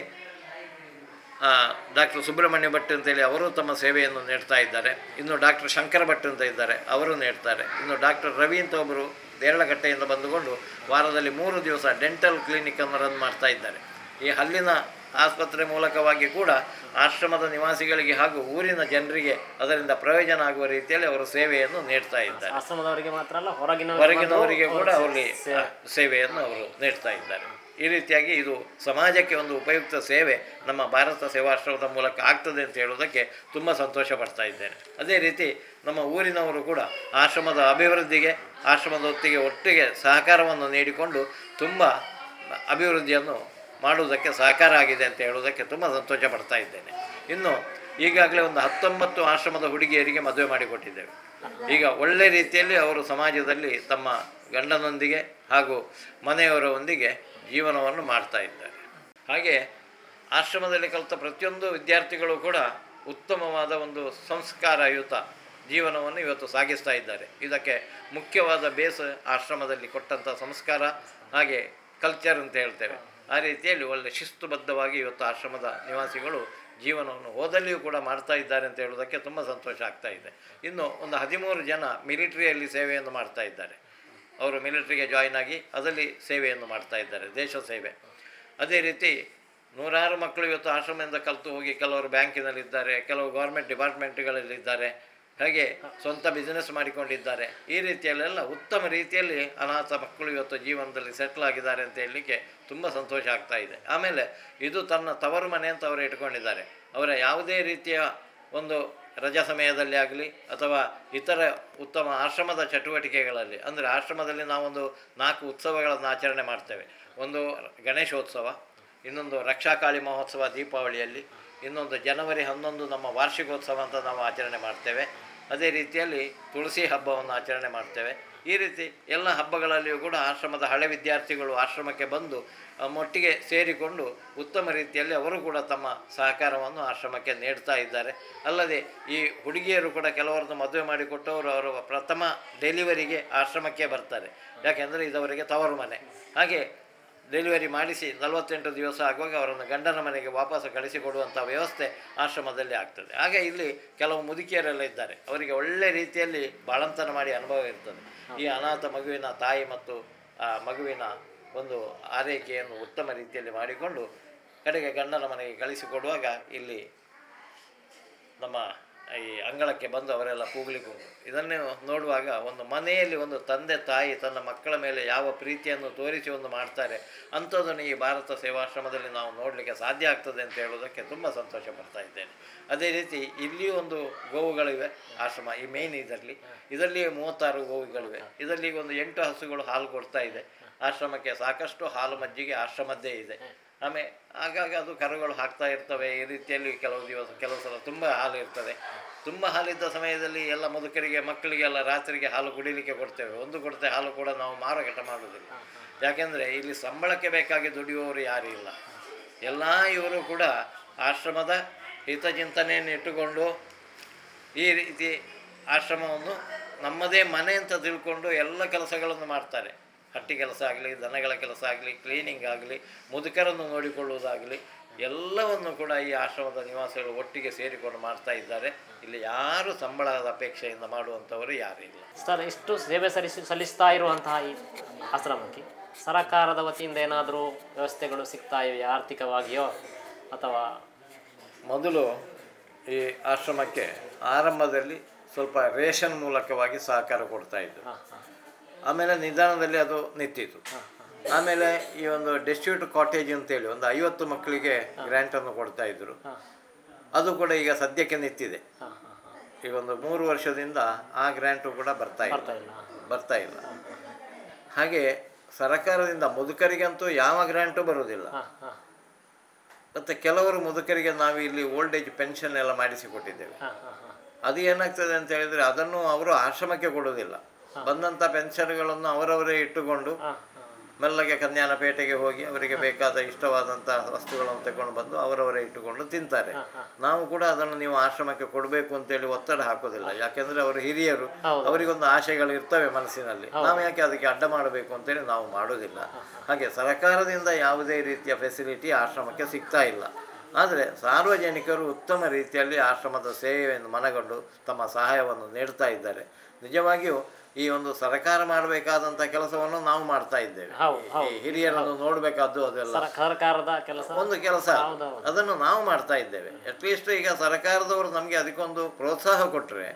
ಡಾಕ್ಟರ್ ಸುಬ್ರಹ್ಮಣ್ಯ ಭಟ್ ಅಂತೇಳಿ ಅವರು ತಮ್ಮ ಸೇವೆಯನ್ನು ನೀಡ್ತಾ ಇದ್ದಾರೆ. ಇನ್ನು ಡಾಕ್ಟರ್ ಶಂಕರ ಭಟ್ ಅಂತ ಇದ್ದಾರೆ, ಅವರು ನೀಡ್ತಾರೆ. ಇನ್ನು ಡಾಕ್ಟರ್ ರವಿ ಅಂತ ಒಬ್ಬರು ದೇರಳಕಟ್ಟೆಯಿಂದ ಬಂದುಕೊಂಡು ವಾರದಲ್ಲಿ 3 ದಿವಸ ಡೆಂಟಲ್ ಕ್ಲಿನಿಕನ್ನು ರನ್ ಮಾಡ್ತಾ ಇದ್ದಾರೆ. ಈ ಹಲ್ಲಿನ ಆಸ್ಪತ್ರೆ ಮೂಲಕವಾಗಿ ಕೂಡ ಆಶ್ರಮದ ನಿವಾಸಿಗಳಿಗೆ ಹಾಗೂ ಊರಿನ ಜನರಿಗೆ ಅದರಿಂದ ಪ್ರಯೋಜನ ಆಗುವ ರೀತಿಯಲ್ಲಿ ಅವರು ಸೇವೆಯನ್ನು ನೀಡ್ತಾ ಇದ್ದಾರೆ. ಆಶ್ರಮದವರಿಗೆ ಮಾತ್ರ ಅಲ್ಲ, ಹೊರಗಿನವರಿಗೆ ಕೂಡ ಅವರಲ್ಲಿ ಸೇವೆಯನ್ನು ಅವರು ನೀಡ್ತಾ ಇದ್ದಾರೆ. ಈ ರೀತಿಯಾಗಿ ಇದು ಸಮಾಜಕ್ಕೆ ಒಂದು ಉಪಯುಕ್ತ ಸೇವೆ ನಮ್ಮ ಭಾರತ ಸೇವಾಶ್ರಮದ ಮೂಲಕ ಆಗ್ತದೆ ಅಂತ ಹೇಳೋದಕ್ಕೆ ತುಂಬ ಸಂತೋಷ ಪಡ್ತಾ ಇದ್ದೇನೆ. ಅದೇ ರೀತಿ ನಮ್ಮ ಊರಿನವರು ಕೂಡ ಆಶ್ರಮದ ಅಭಿವೃದ್ಧಿಗೆ ಆಶ್ರಮದ ಒಟ್ಟಿಗೆ ಸಹಕಾರವನ್ನು ನೀಡಿಕೊಂಡು ತುಂಬ ಅಭಿವೃದ್ಧಿಯನ್ನು ಮಾಡುವುದಕ್ಕೆ ಸಹಕಾರ ಆಗಿದೆ ಅಂತ ಹೇಳೋದಕ್ಕೆ ತುಂಬ ಸಂತೋಷ ಪಡ್ತಾ ಇದ್ದೇನೆ. ಇನ್ನು ಈಗಾಗಲೇ ಒಂದು 19 ಆಶ್ರಮದ ಹುಡುಗಿಯರಿಗೆ ಮದುವೆ ಮಾಡಿಕೊಟ್ಟಿದ್ದೇವೆ. ಈಗ ಒಳ್ಳೆ ರೀತಿಯಲ್ಲಿ ಅವರು ಸಮಾಜದಲ್ಲಿ ತಮ್ಮ ಗಂಡನೊಂದಿಗೆ ಹಾಗೂ ಮನೆಯವರೊಂದಿಗೆ ಜೀವನವನ್ನು ಮಾಡ್ತಾ ಇದ್ದಾರೆ. ಹಾಗೆ ಆಶ್ರಮದಲ್ಲಿ ಕಲಿತ ಪ್ರತಿಯೊಂದು ವಿದ್ಯಾರ್ಥಿಗಳು ಕೂಡ ಉತ್ತಮವಾದ ಒಂದು ಸಂಸ್ಕಾರಯುತ ಜೀವನವನ್ನು ಇವತ್ತು ಸಾಗಿಸ್ತಾ ಇದ್ದಾರೆ. ಇದಕ್ಕೆ ಮುಖ್ಯವಾದ ಬೇಸ್ ಆಶ್ರಮದಲ್ಲಿ ಕೊಟ್ಟಂಥ ಸಂಸ್ಕಾರ ಹಾಗೆ ಕಲ್ಚರ್ ಅಂತ ಹೇಳ್ತೇವೆ. ಆ ರೀತಿಯಲ್ಲಿ ಒಳ್ಳೆ ಶಿಸ್ತುಬದ್ಧವಾಗಿ ಇವತ್ತು ಆಶ್ರಮದ ನಿವಾಸಿಗಳು ಜೀವನವನ್ನು ಓದಲ್ಲಿಯೂ ಕೂಡ ಮಾಡ್ತಾ ಇದ್ದಾರೆ ಅಂತ ಹೇಳೋದಕ್ಕೆ ತುಂಬ ಸಂತೋಷ ಆಗ್ತಾ ಇದೆ. ಇನ್ನು ಒಂದು 13 ಜನ ಮಿಲಿಟ್ರಿಯಲ್ಲಿ ಸೇವೆಯನ್ನು ಮಾಡ್ತಾ ಇದ್ದಾರೆ. ಅವರು ಮಿಲಿಟ್ರಿಗೆ ಜಾಯ್ನ್ ಆಗಿ ಅದರಲ್ಲಿ ಸೇವೆಯನ್ನು ಮಾಡ್ತಾ ಇದ್ದಾರೆ, ದೇಶ ಸೇವೆ. ಅದೇ ರೀತಿ 100 ಮಕ್ಕಳು ಇವತ್ತು ಆಶ್ರಮದಿಂದ ಕಲಿತು ಹೋಗಿ ಕೆಲವರು ಬ್ಯಾಂಕಿನಲ್ಲಿದ್ದಾರೆ, ಕೆಲವು ಗೌರ್ಮೆಂಟ್ ಡಿಪಾರ್ಟ್ಮೆಂಟ್ಗಳಲ್ಲಿದ್ದಾರೆ, ಹಾಗೆ ಸ್ವಂತ ಬಿಸ್ನೆಸ್ ಮಾಡಿಕೊಂಡಿದ್ದಾರೆ. ಈ ರೀತಿಯಲ್ಲೆಲ್ಲ ಉತ್ತಮ ರೀತಿಯಲ್ಲಿ ಅನಾಥ ಮಕ್ಕಳು ಇವತ್ತು ಜೀವನದಲ್ಲಿ ಸೆಟ್ಲ್ ಆಗಿದ್ದಾರೆ ಅಂತ ಹೇಳಲಿಕ್ಕೆ ತುಂಬ ಸಂತೋಷ ಆಗ್ತಾ ಇದೆ. ಆಮೇಲೆ ಇದು ತನ್ನ ತವರು ಮನೆ ಅಂತ ಅವರು ಇಟ್ಕೊಂಡಿದ್ದಾರೆ. ಅವರ ಯಾವುದೇ ರೀತಿಯ ಒಂದು ರಜಾ ಸಮಯದಲ್ಲಿ ಆಗಲಿ ಅಥವಾ ಇತರ ಉತ್ತಮ ಆಶ್ರಮದ ಚಟುವಟಿಕೆಗಳಲ್ಲಿ, ಅಂದರೆ ಆಶ್ರಮದಲ್ಲಿ ನಾವೊಂದು 4 ಉತ್ಸವಗಳನ್ನು ಆಚರಣೆ ಮಾಡ್ತೇವೆ. ಒಂದು ಗಣೇಶೋತ್ಸವ, ಇನ್ನೊಂದು ರಕ್ಷಾಕಾಳಿ ಮಹೋತ್ಸವ ದೀಪಾವಳಿಯಲ್ಲಿ, ಇನ್ನೊಂದು ಜನವರಿ 11 ನಮ್ಮ ವಾರ್ಷಿಕೋತ್ಸವ ಅಂತ ನಾವು ಆಚರಣೆ ಮಾಡ್ತೇವೆ. ಅದೇ ರೀತಿಯಲ್ಲಿ ತುಳಸಿ ಹಬ್ಬವನ್ನು ಆಚರಣೆ ಮಾಡ್ತೇವೆ. ಈ ರೀತಿ ಎಲ್ಲ ಹಬ್ಬಗಳಲ್ಲಿಯೂ ಕೂಡ ಆಶ್ರಮದ ಹಳೆ ವಿದ್ಯಾರ್ಥಿಗಳು ಆಶ್ರಮಕ್ಕೆ ಬಂದು ಒಟ್ಟಿಗೆ ಸೇರಿಕೊಂಡು ಉತ್ತಮ ರೀತಿಯಲ್ಲಿ ಅವರು ಕೂಡ ತಮ್ಮ ಸಹಕಾರವನ್ನು ಆಶ್ರಮಕ್ಕೆ ನೀಡ್ತಾ ಇದ್ದಾರೆ. ಅಲ್ಲದೆ ಈ ಹುಡುಗಿಯರು ಕೂಡ ಕೆಲವರನ್ನು ಮದುವೆ ಮಾಡಿಕೊಟ್ಟವರು ಅವರ ಪ್ರಥಮ ಡೆಲಿವರಿಗೆ ಆಶ್ರಮಕ್ಕೆ ಬರ್ತಾರೆ. ಯಾಕೆಂದರೆ ಇದವರಿಗೆ ತವರು ಮನೆ. ಹಾಗೆ ಡೆಲಿವರಿ ಮಾಡಿಸಿ 48 ದಿವಸ ಆಗುವಾಗ ಅವರನ್ನು ಗಂಡನ ಮನೆಗೆ ವಾಪಸ್ಸು ಕಳಿಸಿಕೊಡುವಂಥ ವ್ಯವಸ್ಥೆ ಆಶ್ರಮದಲ್ಲಿ ಆಗ್ತದೆ. ಹಾಗೆ ಇಲ್ಲಿ ಕೆಲವು ಮುದುಕಿಯರೆಲ್ಲ ಇದ್ದಾರೆ, ಅವರಿಗೆ ಒಳ್ಳೆ ರೀತಿಯಲ್ಲಿ ಬಾಳಂತನ ಮಾಡಿ ಅನುಭವ ಇರ್ತದೆ. ಈ ಅನಾಥ ಮಗುವಿನ ತಾಯಿ ಮತ್ತು ಆ ಮಗುವಿನ ಒಂದು ಆರೈಕೆಯನ್ನು ಉತ್ತಮ ರೀತಿಯಲ್ಲಿ ಮಾಡಿಕೊಂಡು ಕಡೆಗೆ ಗಂಡನ ಮನೆಗೆ ಕಳಿಸಿಕೊಡುವಾಗ ಇಲ್ಲಿ ನಮ್ಮ ಈ ಅಂಗಳಕ್ಕೆ ಬಂದು ಅವರೆಲ್ಲ ಕೂಗ್ಲಿಕ್ಕೆ ಉಂಟು. ಇದನ್ನೇ ನೋಡುವಾಗ ಒಂದು ಮನೆಯಲ್ಲಿ ಒಂದು ತಂದೆ ತಾಯಿ ತನ್ನ ಮಕ್ಕಳ ಮೇಲೆ ಯಾವ ಪ್ರೀತಿಯನ್ನು ತೋರಿಸಿ ಒಂದು ಮಾಡ್ತಾರೆ ಅಂಥದ್ದನ್ನು ಈ ಭಾರತ ಸೇವಾಶ್ರಮದಲ್ಲಿ ನಾವು ನೋಡಲಿಕ್ಕೆ ಸಾಧ್ಯ ಆಗ್ತದೆ ಅಂತ ಹೇಳೋದಕ್ಕೆ ತುಂಬ ಸಂತೋಷ ಪಡ್ತಾ ಇದ್ದೇನೆ. ಅದೇ ರೀತಿ ಇಲ್ಲಿಯೂ ಒಂದು ಗೋವುಗಳಿವೆ ಆಶ್ರಮ. ಈ ಮೇನ್ ಇದರಲ್ಲಿ 36 ಗೋವುಗಳಿವೆ. ಇದರಲ್ಲಿ ಒಂದು 8 ಹಸುಗಳು ಹಾಲು ಕೊಡ್ತಾ ಇದೆ. ಆಶ್ರಮಕ್ಕೆ ಸಾಕಷ್ಟು ಹಾಲು ಮಜ್ಜಿಗೆ ಆಶ್ರಮದ್ದೇ ಇದೆ. ಆಮೇಲೆ ಆಗಾಗ ಅದು ಕರುಗಳು ಹಾಕ್ತಾ ಇರ್ತವೆ. ಈ ರೀತಿಯಲ್ಲಿ ಕೆಲವು ಸಲ ತುಂಬ ಹಾಲು ಇರ್ತದೆ. ತುಂಬ ಹಾಲಿದ್ದ ಸಮಯದಲ್ಲಿ ಎಲ್ಲ ಮುದುಕರಿಗೆ ಮಕ್ಕಳಿಗೆಲ್ಲ ರಾತ್ರಿಗೆ ಹಾಲು ಕುಡಿಲಿಕ್ಕೆ ಕೊಡ್ತೇವೆ. ಒಂದು ಕೊಡ್ತೇವೆ ಹಾಲು ಕೂಡ ನಾವು ಮಾರಾಟ ಮಾಡೋದಿಲ್ಲ. ಯಾಕೆಂದರೆ ಇಲ್ಲಿ ಸಂಬಳಕ್ಕೆ ಬೇಕಾಗಿ ದುಡಿಯುವವರು ಯಾರೂ ಇಲ್ಲ. ಎಲ್ಲ ಇವರು ಕೂಡ ಆಶ್ರಮದ ಹಿತಚಿಂತನೆಯನ್ನು ಇಟ್ಟುಕೊಂಡು ಈ ರೀತಿ ಆಶ್ರಮವನ್ನು ನಮ್ಮದೇ ಮನೆ ಅಂತ ತಿಳ್ಕೊಂಡು ಎಲ್ಲ ಕೆಲಸಗಳನ್ನು ಮಾಡ್ತಾರೆ. ಹಟ್ಟಿ ಕೆಲಸ ಆಗಲಿ, ದನಗಳ ಕೆಲಸ ಆಗಲಿ, ಕ್ಲೀನಿಂಗ್ ಆಗಲಿ, ಮುದುಕರನ್ನು ನೋಡಿಕೊಳ್ಳುವುದಾಗಲಿ ಎಲ್ಲವನ್ನು ಕೂಡ ಈ ಆಶ್ರಮದ ನಿವಾಸಿಗಳು ಒಟ್ಟಿಗೆ ಸೇರಿಕೊಂಡು ಮಾಡ್ತಾ ಇದ್ದಾರೆ. ಇಲ್ಲಿ ಯಾರು ಸಂಬಳದ ಅಪೇಕ್ಷೆಯಿಂದ ಮಾಡುವಂಥವರು ಯಾರೂ ಇಲ್ಲ. ಸರ್, ಇಷ್ಟು ಸೇವೆ ಸಲ್ಲಿಸ್ತಾ ಇರುವಂತಹ ಈ ಆಶ್ರಮಕ್ಕೆ ಸರಕಾರದ ವತಿಯಿಂದ ಏನಾದರೂ ವ್ಯವಸ್ಥೆಗಳು ಸಿಗ್ತಾ ಇವೆ ಆರ್ಥಿಕವಾಗಿಯೋ ಅಥವಾ? ಮೊದಲು ಈ ಆಶ್ರಮಕ್ಕೆ ಆರಂಭದಲ್ಲಿ ಸ್ವಲ್ಪ ರೇಷನ್ ಮೂಲಕವಾಗಿ ಸಹಕಾರ ಕೊಡ್ತಾ ಇದ್ದು. ಆಮೇಲೆ ನಿಧಾನದಲ್ಲಿ ಅದು ನಿಂತಿತು. ಆಮೇಲೆ ಈ ಒಂದು ಡೆಸ್ಟ್ಯೂಟ್ ಕಾಟೇಜ್ ಅಂತೇಳಿ ಒಂದು 50 ಮಕ್ಕಳಿಗೆ ಗ್ರ್ಯಾಂಟನ್ನು ಕೊಡ್ತಾ ಇದ್ರು. ಅದು ಕೂಡ ಈಗ ಸದ್ಯಕ್ಕೆ ನಿಂತಿದೆ. ಈಗ ಒಂದು 3 ವರ್ಷದಿಂದ ಆ ಗ್ರ್ಯಾಂಟು ಕೂಡ ಬರ್ತಾ ಇಲ್ಲ. ಹಾಗೆ ಸರ್ಕಾರದಿಂದ ಮುದುಕರಿಗಂತೂ ಯಾವ ಗ್ರ್ಯಾಂಟು ಬರುವುದಿಲ್ಲ. ಮತ್ತು ಕೆಲವರು ಮುದುಕರಿಗೆ ನಾವು ಇಲ್ಲಿ ಓಲ್ಡ್ ಏಜ್ ಪೆನ್ಷನ್ ಎಲ್ಲ ಮಾಡಿಸಿಕೊಟ್ಟಿದ್ದೇವೆ. ಅದು ಏನಾಗ್ತದೆ ಅಂತ ಹೇಳಿದರೆ ಅದನ್ನು ಅವರು ಆಶ್ರಮಕ್ಕೆ ಕೊಡುವುದಿಲ್ಲ. ಬಂದಂಥ ಪೆನ್ಷನ್ಗಳನ್ನು ಅವರವರೇ ಇಟ್ಟುಕೊಂಡು ಮೆಲ್ಲಗೆ ಕನ್ಯಾನಪೇಟೆಗೆ ಹೋಗಿ ಅವರಿಗೆ ಬೇಕಾದ ಇಷ್ಟವಾದಂಥ ವಸ್ತುಗಳನ್ನು ತಗೊಂಡು ಬಂದು ಅವರವರೇ ಇಟ್ಟುಕೊಂಡು ತಿಂತಾರೆ. ನಾವು ಕೂಡ ಅದನ್ನು ನೀವು ಆಶ್ರಮಕ್ಕೆ ಕೊಡಬೇಕು ಅಂತೇಳಿ ಒತ್ತಡ ಹಾಕೋದಿಲ್ಲ. ಯಾಕೆಂದರೆ ಅವರು ಹಿರಿಯರು, ಅವರಿಗೊಂದು ಆಶೆಗಳು ಇರ್ತವೆ ಮನಸ್ಸಿನಲ್ಲಿ. ನಾವು ಯಾಕೆ ಅದಕ್ಕೆ ಅಡ್ಡ ಮಾಡಬೇಕು ಅಂತೇಳಿ ನಾವು ಮಾಡೋದಿಲ್ಲ. ಹಾಗೆ ಸರ್ಕಾರದಿಂದ ಯಾವುದೇ ರೀತಿಯ ಫೆಸಿಲಿಟಿ ಆಶ್ರಮಕ್ಕೆ ಸಿಗ್ತಾ ಇಲ್ಲ. ಆದರೆ ಸಾರ್ವಜನಿಕರು ಉತ್ತಮ ರೀತಿಯಲ್ಲಿ ಆಶ್ರಮದ ಸೇವೆಯನ್ನು ಮನಗಂಡು ತಮ್ಮ ಸಹಾಯವನ್ನು ನೀಡ್ತಾ ಇದ್ದಾರೆ. ನಿಜವಾಗಿಯೂ ಈ ಒಂದು ಸರ್ಕಾರ ಮಾಡಬೇಕಾದಂಥ ಕೆಲಸವನ್ನು ನಾವು ಮಾಡ್ತಾ ಇದ್ದೇವೆ. ಈ ಹಿರಿಯರನ್ನು ನೋಡಬೇಕಾದ್ದು ಅದೆಲ್ಲ ಸರ್ಕಾರದ ಕೆಲಸ, ಒಂದು ಕೆಲಸ, ಅದನ್ನು ನಾವು ಮಾಡ್ತಾ ಇದ್ದೇವೆ. ಅಟ್ಲೀಸ್ಟ್ ಈಗ ಸರ್ಕಾರದವರು ನಮಗೆ ಅದಕ್ಕೊಂದು ಪ್ರೋತ್ಸಾಹ ಕೊಟ್ಟರೆ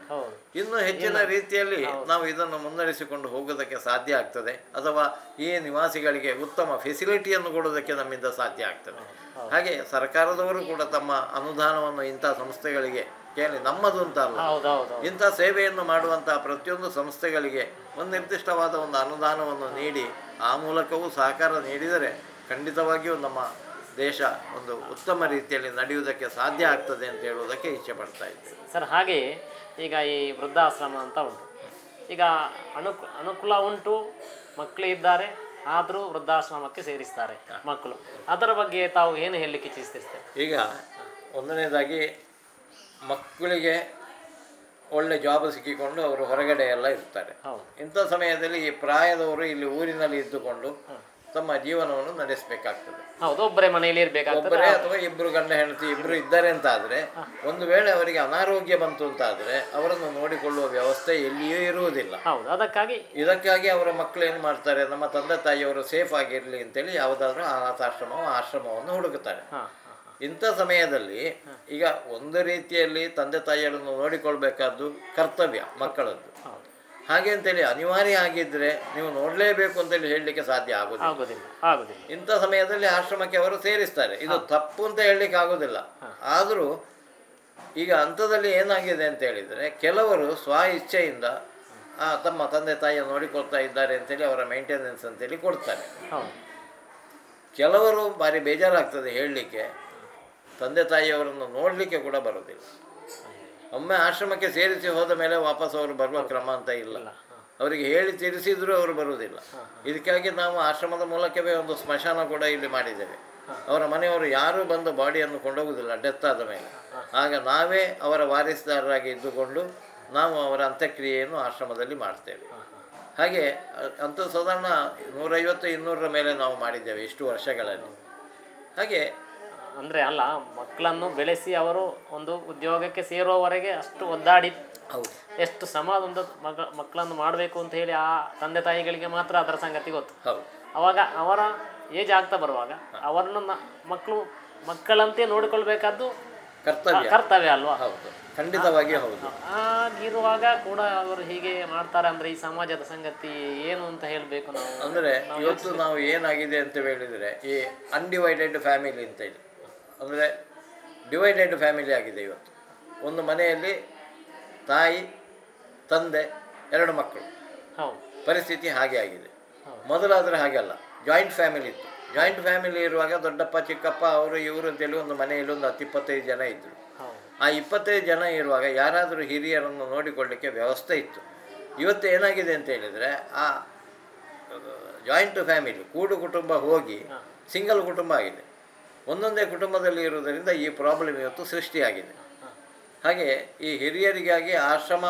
ಇನ್ನೂ ಹೆಚ್ಚಿನ ರೀತಿಯಲ್ಲಿ ನಾವು ಇದನ್ನು ಮುನ್ನಡೆಸಿಕೊಂಡು ಹೋಗೋದಕ್ಕೆ ಸಾಧ್ಯ ಆಗ್ತದೆ. ಅಥವಾ ಈ ನಿವಾಸಿಗಳಿಗೆ ಉತ್ತಮ ಫೆಸಿಲಿಟಿಯನ್ನು ಕೊಡೋದಕ್ಕೆ ನಮ್ಮಿಂದ ಸಾಧ್ಯ ಆಗ್ತದೆ. ಹಾಗೆ ಸರ್ಕಾರದವರು ಕೂಡ ತಮ್ಮ ಅನುದಾನವನ್ನು ಇಂಥ ಸಂಸ್ಥೆಗಳಿಗೆ ಕೇಳಿ, ನಮ್ಮದು ಅಂತ ಅಲ್ಲ, ಇಂಥ ಸೇವೆಯನ್ನು ಮಾಡುವಂತಹ ಪ್ರತಿಯೊಂದು ಸಂಸ್ಥೆಗಳಿಗೆ ಒಂದು ನಿರ್ದಿಷ್ಟವಾದ ಒಂದು ಅನುದಾನವನ್ನು ನೀಡಿ ಆ ಮೂಲಕವೂ ಸಹಕಾರ ನೀಡಿದರೆ ಖಂಡಿತವಾಗಿಯೂ ನಮ್ಮ ದೇಶ ಒಂದು ಉತ್ತಮ ರೀತಿಯಲ್ಲಿ ನಡೆಯುವುದಕ್ಕೆ ಸಾಧ್ಯ ಆಗ್ತದೆ ಅಂತ ಹೇಳುವುದಕ್ಕೆ ಇಚ್ಛೆ ಪಡ್ತಾ ಇದ್ದೇವೆ. ಸರ್, ಹಾಗೆಯೇ ಈಗ ಈ ವೃದ್ಧಾಶ್ರಮ ಅಂತ ಉಂಟು. ಈಗ ಅನುಕೂಲ ಉಂಟು, ಮಕ್ಕಳಿದ್ದಾರೆ, ಆದರೂ ವೃದ್ಧಾಶ್ರಮಕ್ಕೆ ಸೇರಿಸ್ತಾರೆ ಮಕ್ಕಳು. ಅದರ ಬಗ್ಗೆ ತಾವು ಏನು ಹೇಳಲಿಕ್ಕೆ ಇಚ್ಛಿಸ್ತೀರಿ? ಈಗ ಒಂದನೇದಾಗಿ ಮಕ್ಕಳಿಗೆ ಒಳ್ಳೆ ಜಾಬ್ ಸಿಕ್ಕಿಕೊಂಡು ಅವರು ಹೊರಗಡೆ ಎಲ್ಲ ಇರ್ತಾರೆ. ಇಂಥ ಸಮಯದಲ್ಲಿ ಈ ಪ್ರಾಯದವರು ಇಲ್ಲಿ ಊರಿನಲ್ಲಿ ಇದ್ದುಕೊಂಡು ತಮ್ಮ ಜೀವನವನ್ನು ನಡೆಸಬೇಕಾಗ್ತದೆ. ಒಬ್ಬರೇ ಮನೆಯಲ್ಲಿ ಇರಬೇಕಾಗ್ತದೆ, ಅಥವಾ ಇಬ್ಬರು ಗಂಡ ಹೆಂಡತಿ ಇಬ್ಬರು ಇದ್ದಾರೆ ಅಂತ ಆದರೆ, ಒಂದು ವೇಳೆ ಅವರಿಗೆ ಅನಾರೋಗ್ಯ ಬಂತು ಅಂತ ಆದರೆ ಅವರನ್ನು ನೋಡಿಕೊಳ್ಳುವ ವ್ಯವಸ್ಥೆ ಎಲ್ಲಿಯೂ ಇರುವುದಿಲ್ಲ. ಇದಕ್ಕಾಗಿ ಅವರ ಮಕ್ಕಳು ಏನು ಮಾಡ್ತಾರೆ, ನಮ್ಮ ತಂದೆ ತಾಯಿಯವರು ಸೇಫ್ ಆಗಿರಲಿ ಅಂತೇಳಿ ಯಾವುದಾದ್ರೂ ಆಶ್ರಮವನ್ನು ಹುಡುಕುತ್ತಾರೆ. ಇಂಥ ಸಮಯದಲ್ಲಿ ಈಗ ಒಂದು ರೀತಿಯಲ್ಲಿ ತಂದೆ ತಾಯಿಯನ್ನು ನೋಡಿಕೊಳ್ಬೇಕಾದ್ದು ಕರ್ತವ್ಯ ಮಕ್ಕಳದ್ದು. ಹಾಗೆ ಅಂತೇಳಿ ಅನಿವಾರ್ಯ ಆಗಿದ್ದರೆ ನೀವು ನೋಡಲೇಬೇಕು ಅಂತೇಳಿ ಹೇಳಲಿಕ್ಕೆ ಸಾಧ್ಯ ಆಗುದಿಲ್ಲ. ಇಂಥ ಸಮಯದಲ್ಲಿ ಆಶ್ರಮಕ್ಕೆ ಅವರು ಸೇರಿಸ್ತಾರೆ. ಇದು ತಪ್ಪು ಅಂತ ಹೇಳಲಿಕ್ಕೆ ಆಗೋದಿಲ್ಲ. ಆದರೂ ಈಗ ಹಂತದಲ್ಲಿ ಏನಾಗಿದೆ ಅಂತ ಹೇಳಿದರೆ, ಕೆಲವರು ಸ್ವ ಇಚ್ಛೆಯಿಂದ ತಮ್ಮ ತಂದೆ ತಾಯಿಯನ್ನು ನೋಡಿಕೊಳ್ತಾ ಇದ್ದಾರೆ ಅಂತೇಳಿ ಅವರ ಮೇಂಟೆನೆನ್ಸ್ ಅಂತೇಳಿ ಕೊಡ್ತಾರೆ. ಕೆಲವರು ಭಾರಿ ಬೇಜಾರಾಗ್ತದೆ ಹೇಳಲಿಕ್ಕೆ, ತಂದೆ ತಾಯಿಯವರನ್ನು ನೋಡಲಿಕ್ಕೆ ಕೂಡ ಬರೋದಿಲ್ಲ. ಒಮ್ಮೆ ಆಶ್ರಮಕ್ಕೆ ಸೇರಿಸಿ ಹೋದ ಮೇಲೆ ವಾಪಸ್ ಅವರು ಬರುವ ಕ್ರಮ ಅಂತ ಇಲ್ಲ. ಅವರಿಗೆ ಹೇಳಿ ತಿಳಿಸಿದರೂ ಅವರು ಬರುವುದಿಲ್ಲ. ಇದಕ್ಕಾಗಿ ನಾವು ಆಶ್ರಮದ ಮೂಲಕವೇ ಒಂದು ಸ್ಮಶಾನ ಕೂಡ ಇಲ್ಲಿ ಮಾಡಿದ್ದೇವೆ. ಅವರ ಮನೆಯವರು ಯಾರೂ ಬಂದು ಬಾಡಿಯನ್ನು ಕೊಂಡೋಗುವುದಿಲ್ಲ ಡೆತ್ ಆದ ಮೇಲೆ. ಆಗ ನಾವೇ ಅವರ ವಾರಿಸುದಾರರಾಗಿ ಇದ್ದುಕೊಂಡು ನಾವು ಅವರ ಅಂತ್ಯಕ್ರಿಯೆಯನ್ನು ಆಶ್ರಮದಲ್ಲಿ ಮಾಡ್ತೇವೆ. ಹಾಗೆ ಅಂತೂ ಸಾಧಾರಣ 150-200 ಮೇಲೆ ನಾವು ಮಾಡಿದ್ದೇವೆ ಇಷ್ಟು ವರ್ಷಗಳಲ್ಲಿ. ಹಾಗೆ ಅಂದರೆ ಅಲ್ಲ, ಮಕ್ಕಳನ್ನು ಬೆಳೆಸಿ ಅವರು ಒಂದು ಉದ್ಯೋಗಕ್ಕೆ ಸೇರುವವರೆಗೆ ಅಷ್ಟು ಒದ್ದಾಡಿ ಎಷ್ಟು ಒಂದು ಮಕ್ಕಳನ್ನು ಮಾಡಬೇಕು ಅಂತ ಹೇಳಿ ಆ ತಂದೆ ತಾಯಿಗಳಿಗೆ ಮಾತ್ರ ಅದರ ಸಂಗತಿ ಗೊತ್ತು. ಅವಾಗ ಅವರ ಏಜ್ ಆಗ್ತಾ ಬರುವಾಗ ಅವರನ್ನು ಮಕ್ಕಳಂತೆ ನೋಡಿಕೊಳ್ಬೇಕಾದ್ದು ಕರ್ತವ್ಯ ಅಲ್ವಾ? ಖಂಡಿತವಾಗಿ ಹೌದು. ಆಗಿರುವಾಗ ಕೂಡ ಅವರು ಹೀಗೆ ಮಾಡ್ತಾರೆ ಅಂದರೆ ಈ ಸಮಾಜದ ಸಂಗತಿ ಏನು ಅಂತ ಹೇಳಬೇಕು ನಾವು. ಅಂದರೆ ಇವತ್ತು ನಾವು ಏನಾಗಿದೆ ಅಂತ ಹೇಳಿದರೆ, ಈ ಅನ್ಡಿವೈಡೆಡ್ ಫ್ಯಾಮಿಲಿ ಅಂತ ಹೇಳಿ, ಅಂದರೆ ಡಿವೈಡೆಡ್ ಫ್ಯಾಮಿಲಿ ಆಗಿದೆ ಇವತ್ತು. ಒಂದು ಮನೆಯಲ್ಲಿ ತಾಯಿ, ತಂದೆ, 2 ಮಕ್ಕಳು. ಪರಿಸ್ಥಿತಿ ಹಾಗೆ ಆಗಿದೆ. ಮೊದಲಾದರೆ ಹಾಗೆಲ್ಲ ಜಾಯಿಂಟ್ ಫ್ಯಾಮಿಲಿ ಇತ್ತು. ಜಾಯಿಂಟ್ ಫ್ಯಾಮಿಲಿ ಇರುವಾಗ ದೊಡ್ಡಪ್ಪ ಚಿಕ್ಕಪ್ಪ ಅವರು ಇವರು ಅಂತೇಳಿ ಒಂದು ಮನೆಯಲ್ಲಿ ಒಂದು 10-25 ಜನ ಇದ್ದರು. ಆ 25 ಜನ ಇರುವಾಗ ಯಾರಾದರೂ ಹಿರಿಯರನ್ನು ನೋಡಿಕೊಳ್ಳಿಕ್ಕೆ ವ್ಯವಸ್ಥೆ ಇತ್ತು. ಇವತ್ತು ಏನಾಗಿದೆ ಅಂತ ಹೇಳಿದರೆ ಆ ಜಾಯಿಂಟ್ ಫ್ಯಾಮಿಲಿ ಕೂಡು ಕುಟುಂಬ ಹೋಗಿ ಸಿಂಗಲ್ ಕುಟುಂಬ ಆಗಿದೆ. ಒಂದೊಂದೇ ಕುಟುಂಬದಲ್ಲಿ ಇರುವುದರಿಂದ ಈ ಪ್ರಾಬ್ಲಮ್ ಇವತ್ತು ಸೃಷ್ಟಿಯಾಗಿದೆ. ಹಾಗೆ ಈ ಹಿರಿಯರಿಗಾಗಿ ಆಶ್ರಮ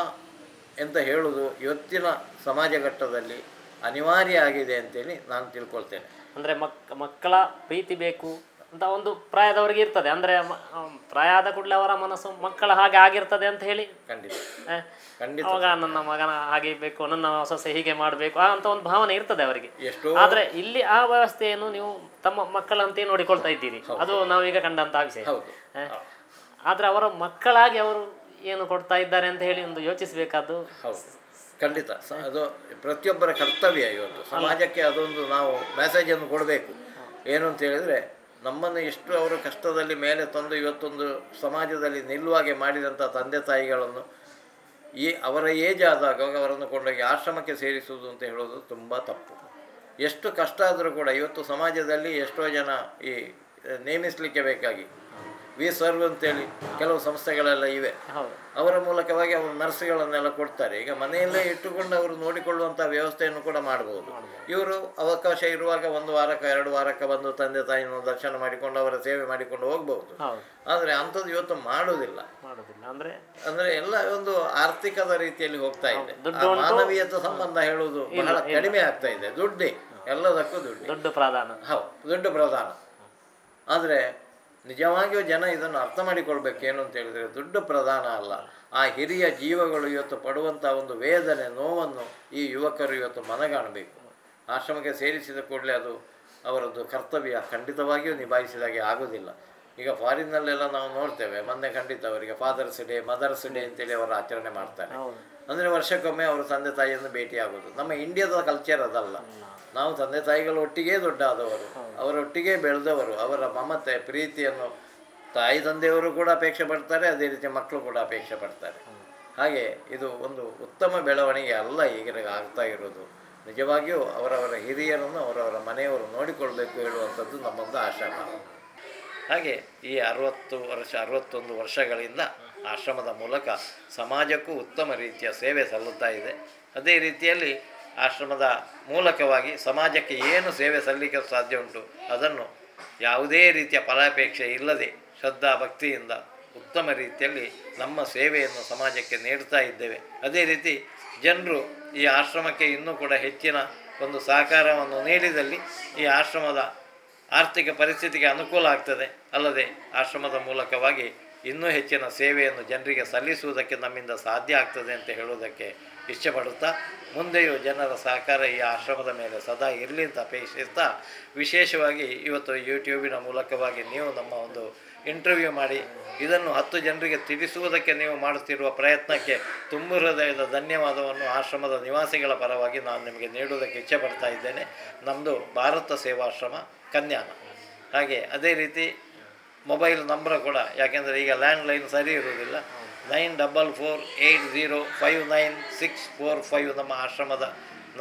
ಅಂತ ಹೇಳುವುದು ಇವತ್ತಿನ ಸಮಾಜ ಘಟ್ಟದಲ್ಲಿ ಅನಿವಾರ್ಯ ಆಗಿದೆ ಅಂತೇಳಿ ನಾನು ತಿಳ್ಕೊಳ್ತೇನೆ. ಅಂದರೆ ಮಕ್ಕಳ ಪ್ರೀತಿ ಬೇಕು ಅಂತ ಒಂದು ಪ್ರಾಯದವರಿಗೆ ಇರ್ತದೆ. ಅಂದರೆ ಪ್ರಾಯ ಆದ ಕೂಡಲೇ ಅವರ ಮನಸ್ಸು ಮಕ್ಕಳ ಹಾಗೆ ಆಗಿರ್ತದೆ ಅಂತ ಹೇಳಿ ಖಂಡಿತ ಅವಾಗ ನನ್ನ ಮಗನ ಹಾಗೆ ಬೇಕು, ನನ್ನ ಸೊಸೆ ಹೀಗೆ ಮಾಡಬೇಕು ಅಂತ ಒಂದು ಭಾವನೆ ಇರ್ತದೆ ಅವರಿಗೆ. ಆದರೆ ಇಲ್ಲಿ ಆ ವ್ಯವಸ್ಥೆಯನ್ನು ನೀವು ತಮ್ಮ ಮಕ್ಕಳಂತೆ ನೋಡಿಕೊಳ್ತಾ ಇದ್ದೀರಿ, ಅದು ನಾವೀಗ ಕಂಡಂತ ವಿಷಯ. ಆದರೆ ಅವರ ಮಕ್ಕಳಾಗಿ ಅವರು ಏನು ಕೊಡ್ತಾ ಇದ್ದಾರೆ ಅಂತ ಹೇಳಿ ಒಂದು ಯೋಚಿಸಬೇಕಾದ್ದು ಖಂಡಿತ ಅದು ಪ್ರತಿಯೊಬ್ಬರ ಕರ್ತವ್ಯ. ಇವತ್ತು ಸಮಾಜಕ್ಕೆ ಅದೊಂದು ನಾವು ಮೆಸೇಜನ್ನು ಕೊಡಬೇಕು. ಏನು ಅಂತ ಹೇಳಿದರೆ, ನಮ್ಮನ್ನು ಎಷ್ಟು ಅವರು ಕಷ್ಟದಲ್ಲಿ ಮೇಲೆ ತಂದು ಇವತ್ತೊಂದು ಸಮಾಜದಲ್ಲಿ ನಿಲ್ಲುವಾಗೆ ಮಾಡಿದಂಥ ತಂದೆ ತಾಯಿಗಳನ್ನು ಅವರ ಏಜ್ ಆದಾಗ ಅವರನ್ನು ಕೊಂಡೋಗಿ ಆಶ್ರಮಕ್ಕೆ ಸೇರಿಸುವುದು ಅಂತ ಹೇಳೋದು ತುಂಬ ತಪ್ಪು. ಎಷ್ಟು ಕಷ್ಟ ಆದರೂ ಕೂಡ ಇವತ್ತು ಸಮಾಜದಲ್ಲಿ ಎಷ್ಟೋ ಜನ ಈ ನೇಮಿಸಲಿಕ್ಕೆ ಬೇಕಾಗಿ ವಿ ಸರ್ವ್ ಅಂತೇಳಿ ಕೆಲವು ಸಂಸ್ಥೆಗಳೆಲ್ಲ ಇವೆ. ಅವರ ಮೂಲಕವಾಗಿ ಅವರು ನರ್ಸ್ಗಳನ್ನೆಲ್ಲ ಕೊಡ್ತಾರೆ. ಈಗ ಮನೆಯಲ್ಲೇ ಇಟ್ಟುಕೊಂಡು ಅವರು ನೋಡಿಕೊಳ್ಳುವಂಥ ವ್ಯವಸ್ಥೆಯನ್ನು ಕೂಡ ಮಾಡಬಹುದು. ಇವರು ಅವಕಾಶ ಇರುವಾಗ 1 ವಾರಕ್ಕೆ 2 ವಾರಕ್ಕೆ ಬಂದು ತಂದೆ ತಾಯಿಯನ್ನು ದರ್ಶನ ಮಾಡಿಕೊಂಡು ಅವರ ಸೇವೆ ಮಾಡಿಕೊಂಡು ಹೋಗ್ಬಹುದು. ಆದರೆ ಅಂಥದ್ದು ಇವತ್ತು ಮಾಡುವುದಿಲ್ಲ. ಅಂದರೆ ಎಲ್ಲ ಒಂದು ಆರ್ಥಿಕದ ರೀತಿಯಲ್ಲಿ ಹೋಗ್ತಾ ಇದೆ. ಮಾನವೀಯತೆ ಸಂಬಂಧ ಹೇಳುವುದು ಬಹಳ ಕಡಿಮೆ ಆಗ್ತಾ ಇದೆ. ದುಡ್ಡೇ ಎಲ್ಲದಕ್ಕೂ ದುಡ್ಡು ಪ್ರಧಾನ. ದುಡ್ಡು ಪ್ರಧಾನ. ಆದರೆ ನಿಜವಾಗಿಯೂ ಜನ ಇದನ್ನು ಅರ್ಥ ಮಾಡಿಕೊಳ್ಬೇಕು. ಏನು ಅಂತ ಹೇಳಿದರೆ, ದುಡ್ಡು ಪ್ರಧಾನ ಅಲ್ಲ. ಆ ಹಿರಿಯ ಜೀವಗಳು ಇವತ್ತು ಪಡುವಂಥ ಒಂದು ವೇದನೆ, ನೋವನ್ನು ಈ ಯುವಕರು ಇವತ್ತು ಮನಗಾಣಬೇಕು. ಆಶ್ರಮಕ್ಕೆ ಸೇರಿಸಿದ ಕೂಡಲೇ ಅದು ಅವರದ್ದು ಕರ್ತವ್ಯ ಖಂಡಿತವಾಗಿಯೂ ನಿಭಾಯಿಸಿದಾಗೆ ಆಗೋದಿಲ್ಲ. ಈಗ ಫಾರಿನ್ನಲ್ಲೆಲ್ಲ ನಾವು ನೋಡ್ತೇವೆ, ಮೊನ್ನೆ ಖಂಡಿತ ಅವರಿಗೆ ಫಾದರ್ಸ್ ಡೇ, ಮದರ್ಸ್ ಡೇ ಅಂತೇಳಿ ಅವರು ಆಚರಣೆ ಮಾಡ್ತಾರೆ. ಅಂದರೆ ವರ್ಷಕ್ಕೊಮ್ಮೆ ಅವರು ತಂದೆ ತಾಯಿಯನ್ನು ಭೇಟಿಯಾಗೋದು. ನಮ್ಮ ಇಂಡಿಯಾದ ಕಲ್ಚರ್ ಅದಲ್ಲ. ನಾವು ತಂದೆ ತಾಯಿಗಳು ಒಟ್ಟಿಗೆ ದೊಡ್ಡಾದವರು, ಅವರೊಟ್ಟಿಗೆ ಬೆಳೆದವರು. ಅವರ ಮಮತೆ ಪ್ರೀತಿಯನ್ನು ತಾಯಿ ತಂದೆಯವರು ಕೂಡ ಅಪೇಕ್ಷೆ ಪಡ್ತಾರೆ, ಅದೇ ರೀತಿ ಮಕ್ಕಳು ಕೂಡ ಅಪೇಕ್ಷೆ ಪಡ್ತಾರೆ. ಹಾಗೆ ಇದು ಒಂದು ಉತ್ತಮ ಬೆಳವಣಿಗೆ ಅಲ್ಲ ಈಗ ಆಗ್ತಾ ಇರೋದು. ನಿಜವಾಗಿಯೂ ಅವರವರ ಹಿರಿಯರನ್ನು ಅವರವರ ಮನೆಯವರು ನೋಡಿಕೊಳ್ಬೇಕು ಹೇಳುವಂಥದ್ದು ನಮ್ಮೊಂದು ಆಶಾಭಾವ. ಹಾಗೆ ಈ 61 ವರ್ಷಗಳಿಂದ ಆಶ್ರಮದ ಮೂಲಕ ಸಮಾಜಕ್ಕೂ ಉತ್ತಮ ರೀತಿಯ ಸೇವೆ ಸಲ್ಲುತ್ತಾ ಇದೆ. ಅದೇ ರೀತಿಯಲ್ಲಿ ಆಶ್ರಮದ ಮೂಲಕವಾಗಿ ಸಮಾಜಕ್ಕೆ ಏನು ಸೇವೆ ಸಲ್ಲಿಸಲಿಕ್ಕೆ ಸಾಧ್ಯ ಉಂಟು ಅದನ್ನು ಯಾವುದೇ ರೀತಿಯ ಫಲಾಪೇಕ್ಷೆ ಇಲ್ಲದೆ ಶ್ರದ್ಧಾ ಭಕ್ತಿಯಿಂದ ಉತ್ತಮ ರೀತಿಯಲ್ಲಿ ನಮ್ಮ ಸೇವೆಯನ್ನು ಸಮಾಜಕ್ಕೆ ನೀಡ್ತಾ ಇದ್ದೇವೆ. ಅದೇ ರೀತಿ ಜನರು ಈ ಆಶ್ರಮಕ್ಕೆ ಇನ್ನೂ ಕೂಡ ಹೆಚ್ಚಿನ ಒಂದು ಸಹಕಾರವನ್ನು ನೀಡಿದಲ್ಲಿ ಈ ಆಶ್ರಮದ ಆರ್ಥಿಕ ಪರಿಸ್ಥಿತಿಗೆ ಅನುಕೂಲ ಆಗ್ತದೆ. ಅಲ್ಲದೆ ಆಶ್ರಮದ ಮೂಲಕವಾಗಿ ಇನ್ನೂ ಹೆಚ್ಚಿನ ಸೇವೆಯನ್ನು ಜನರಿಗೆ ಸಲ್ಲಿಸುವುದಕ್ಕೆ ನಮ್ಮಿಂದ ಸಾಧ್ಯ ಆಗ್ತದೆ ಅಂತ ಹೇಳುವುದಕ್ಕೆ ಇಷ್ಟಪಡುತ್ತಾ, ಮುಂದೆಯೂ ಜನರ ಸಹಕಾರ ಈ ಆಶ್ರಮದ ಮೇಲೆ ಸದಾ ಇರಲಿ ಅಂತ ಅಪೇಕ್ಷಿಸ್ತಾ, ವಿಶೇಷವಾಗಿ ಇವತ್ತು ಯೂಟ್ಯೂಬಿನ ಮೂಲಕವಾಗಿ ನೀವು ನಮ್ಮ ಒಂದು ಇಂಟರ್ವ್ಯೂ ಮಾಡಿ ಇದನ್ನು 10 ಜನರಿಗೆ ತಿಳಿಸುವುದಕ್ಕೆ ನೀವು ಮಾಡುತ್ತಿರುವ ಪ್ರಯತ್ನಕ್ಕೆ ತುಂಬ ಹೃದಯದ ಧನ್ಯವಾದವನ್ನು ಆಶ್ರಮದ ನಿವಾಸಿಗಳ ಪರವಾಗಿ ನಾನು ನಿಮಗೆ ನೀಡುವುದಕ್ಕೆ ಇಚ್ಛೆಪಡ್ತಾ ಇದ್ದೇನೆ. ನಮ್ಮದು ಭಾರತ ಸೇವಾಶ್ರಮ ಕನ್ಯಾನ. ಹಾಗೆ ಅದೇ ರೀತಿ ಮೊಬೈಲ್ ನಂಬರ್ ಕೂಡ, ಯಾಕೆಂದರೆ ಈಗ ಲ್ಯಾಂಡ್ಲೈನ್ ಸರಿ ಇರುವುದಿಲ್ಲ. 9448059645 ನಮ್ಮ ಆಶ್ರಮದ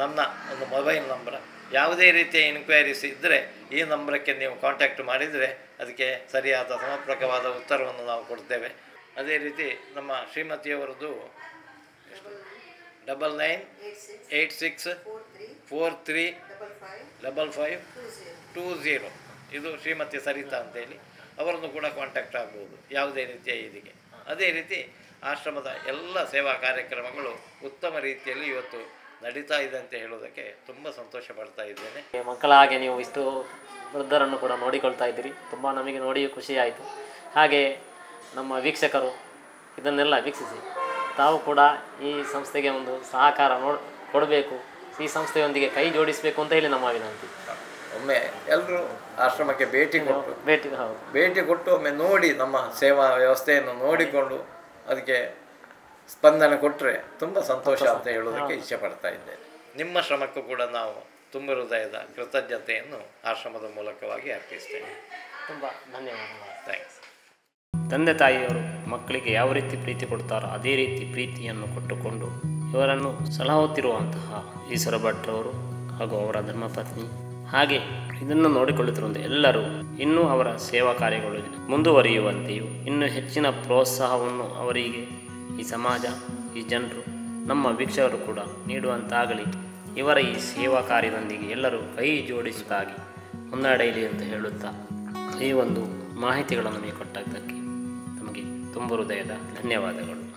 ನನ್ನ ಒಂದು ಮೊಬೈಲ್ ನಂಬರ್. ಯಾವುದೇ ರೀತಿಯ ಇನ್ಕ್ವೈರೀಸ್ ಇದ್ದರೆ ಈ ನಂಬರಕ್ಕೆ ನೀವು ಕಾಂಟ್ಯಾಕ್ಟ್ ಮಾಡಿದರೆ ಅದಕ್ಕೆ ಸರಿಯಾದ ಸಮರ್ಪಕವಾದ ಉತ್ತರವನ್ನು ನಾವು ಕೊಡ್ತೇವೆ. ಅದೇ ರೀತಿ ನಮ್ಮ ಶ್ರೀಮತಿಯವರದ್ದು 9986435520 ಇದು ಶ್ರೀಮತಿ ಸರಿತಾ ಅಂತೇಳಿ, ಅವರನ್ನು ಕೂಡ ಕಾಂಟ್ಯಾಕ್ಟ್ ಆಗ್ಬೋದು ಯಾವುದೇ ರೀತಿಯ ಇದಕ್ಕೆ. ಅದೇ ರೀತಿ ಆಶ್ರಮದ ಎಲ್ಲ ಸೇವಾ ಕಾರ್ಯಕ್ರಮಗಳು ಉತ್ತಮ ರೀತಿಯಲ್ಲಿ ಇವತ್ತು ನಡೀತಾ ಇದೆ ಅಂತ ಹೇಳೋದಕ್ಕೆ ತುಂಬ ಸಂತೋಷ ಪಡ್ತಾ ಇದ್ದೇನೆ. ಮಕ್ಕಳ ಹಾಗೆ ನೀವು ಇಷ್ಟು ವೃದ್ಧರನ್ನು ಕೂಡ ನೋಡಿಕೊಳ್ತಾ ಇದ್ದೀರಿ, ತುಂಬ ನಮಗೆ ನೋಡಿ ಖುಷಿ ಆಯಿತು. ಹಾಗೆ ನಮ್ಮ ವೀಕ್ಷಕರು ಇದನ್ನೆಲ್ಲ ವೀಕ್ಷಿಸಿ ತಾವು ಕೂಡ ಈ ಸಂಸ್ಥೆಗೆ ಒಂದು ಸಹಕಾರ ಕೊಡಬೇಕು, ಈ ಸಂಸ್ಥೆಯೊಂದಿಗೆ ಕೈ ಜೋಡಿಸಬೇಕು ಅಂತ ಹೇಳಿ ನಮ್ಮ ವಿನಂತಿ. ಒಮ್ಮೆ ಎಲ್ಲರೂ ಆಶ್ರಮಕ್ಕೆ ಭೇಟಿ ಕೊಟ್ಟು ಒಮ್ಮೆ ನೋಡಿ ನಮ್ಮ ಸೇವಾ ವ್ಯವಸ್ಥೆಯನ್ನು ನೋಡಿಕೊಂಡು ಅದಕ್ಕೆ ಸ್ಪಂದನೆ ಕೊಟ್ಟರೆ ತುಂಬ ಸಂತೋಷ ಅಂತ ಹೇಳೋದಕ್ಕೆ ಇಚ್ಛೆ ಪಡ್ತಾ ಇದ್ದೇನೆ. ನಿಮ್ಮ ಶ್ರಮಕ್ಕೂ ಕೂಡ ನಾವು ತುಂಬ ಹೃದಯದ ಕೃತಜ್ಞತೆಯನ್ನು ಆಶ್ರಮದ ಮೂಲಕವಾಗಿ ಅರ್ಪಿಸ್ತೇನೆ. ತುಂಬ ಧನ್ಯವಾದಗಳು. ಥ್ಯಾಂಕ್ಸ್. ತಂದೆ ತಾಯಿಯವರು ಮಕ್ಕಳಿಗೆ ಯಾವ ರೀತಿ ಪ್ರೀತಿ ಕೊಡ್ತಾರೋ ಅದೇ ರೀತಿ ಪ್ರೀತಿಯನ್ನು ಕೊಟ್ಟುಕೊಂಡು ಇವರನ್ನು ಸಲಹುತ್ತಿರುವಂತಹ ಈಶ್ವರ ಭಟ್ರವರು ಹಾಗೂ ಅವರ ಧರ್ಮಪತ್ನಿ ಹಾಗೆ ಇದನ್ನು ನೋಡಿಕೊಳ್ಳುತ್ತಿರುವಂಥ ಎಲ್ಲರೂ ಇನ್ನೂ ಅವರ ಸೇವಾ ಕಾರ್ಯಗಳು ಮುಂದುವರಿಯುವಂತೆಯೂ ಇನ್ನೂ ಹೆಚ್ಚಿನ ಪ್ರೋತ್ಸಾಹವನ್ನು ಅವರಿಗೆ ಈ ಸಮಾಜ, ಈ ಜನರು, ನಮ್ಮ ವೀಕ್ಷಕರು ಕೂಡ ನೀಡುವಂತಾಗಲಿ. ಇವರ ಈ ಸೇವಾ ಕಾರ್ಯದೊಂದಿಗೆ ಎಲ್ಲರೂ ಕೈ ಜೋಡಿಸುತ್ತಾಗಿ ಮುನ್ನಡೆಯಲಿ ಅಂತ ಹೇಳುತ್ತಾ ಈ ಒಂದು ಮಾಹಿತಿಗಳನ್ನು ನಮಗೆ ಕೊಟ್ಟದ್ದಕ್ಕೆ ತಮಗೆ ತುಂಬ ಹೃದಯದ ಧನ್ಯವಾದಗಳು.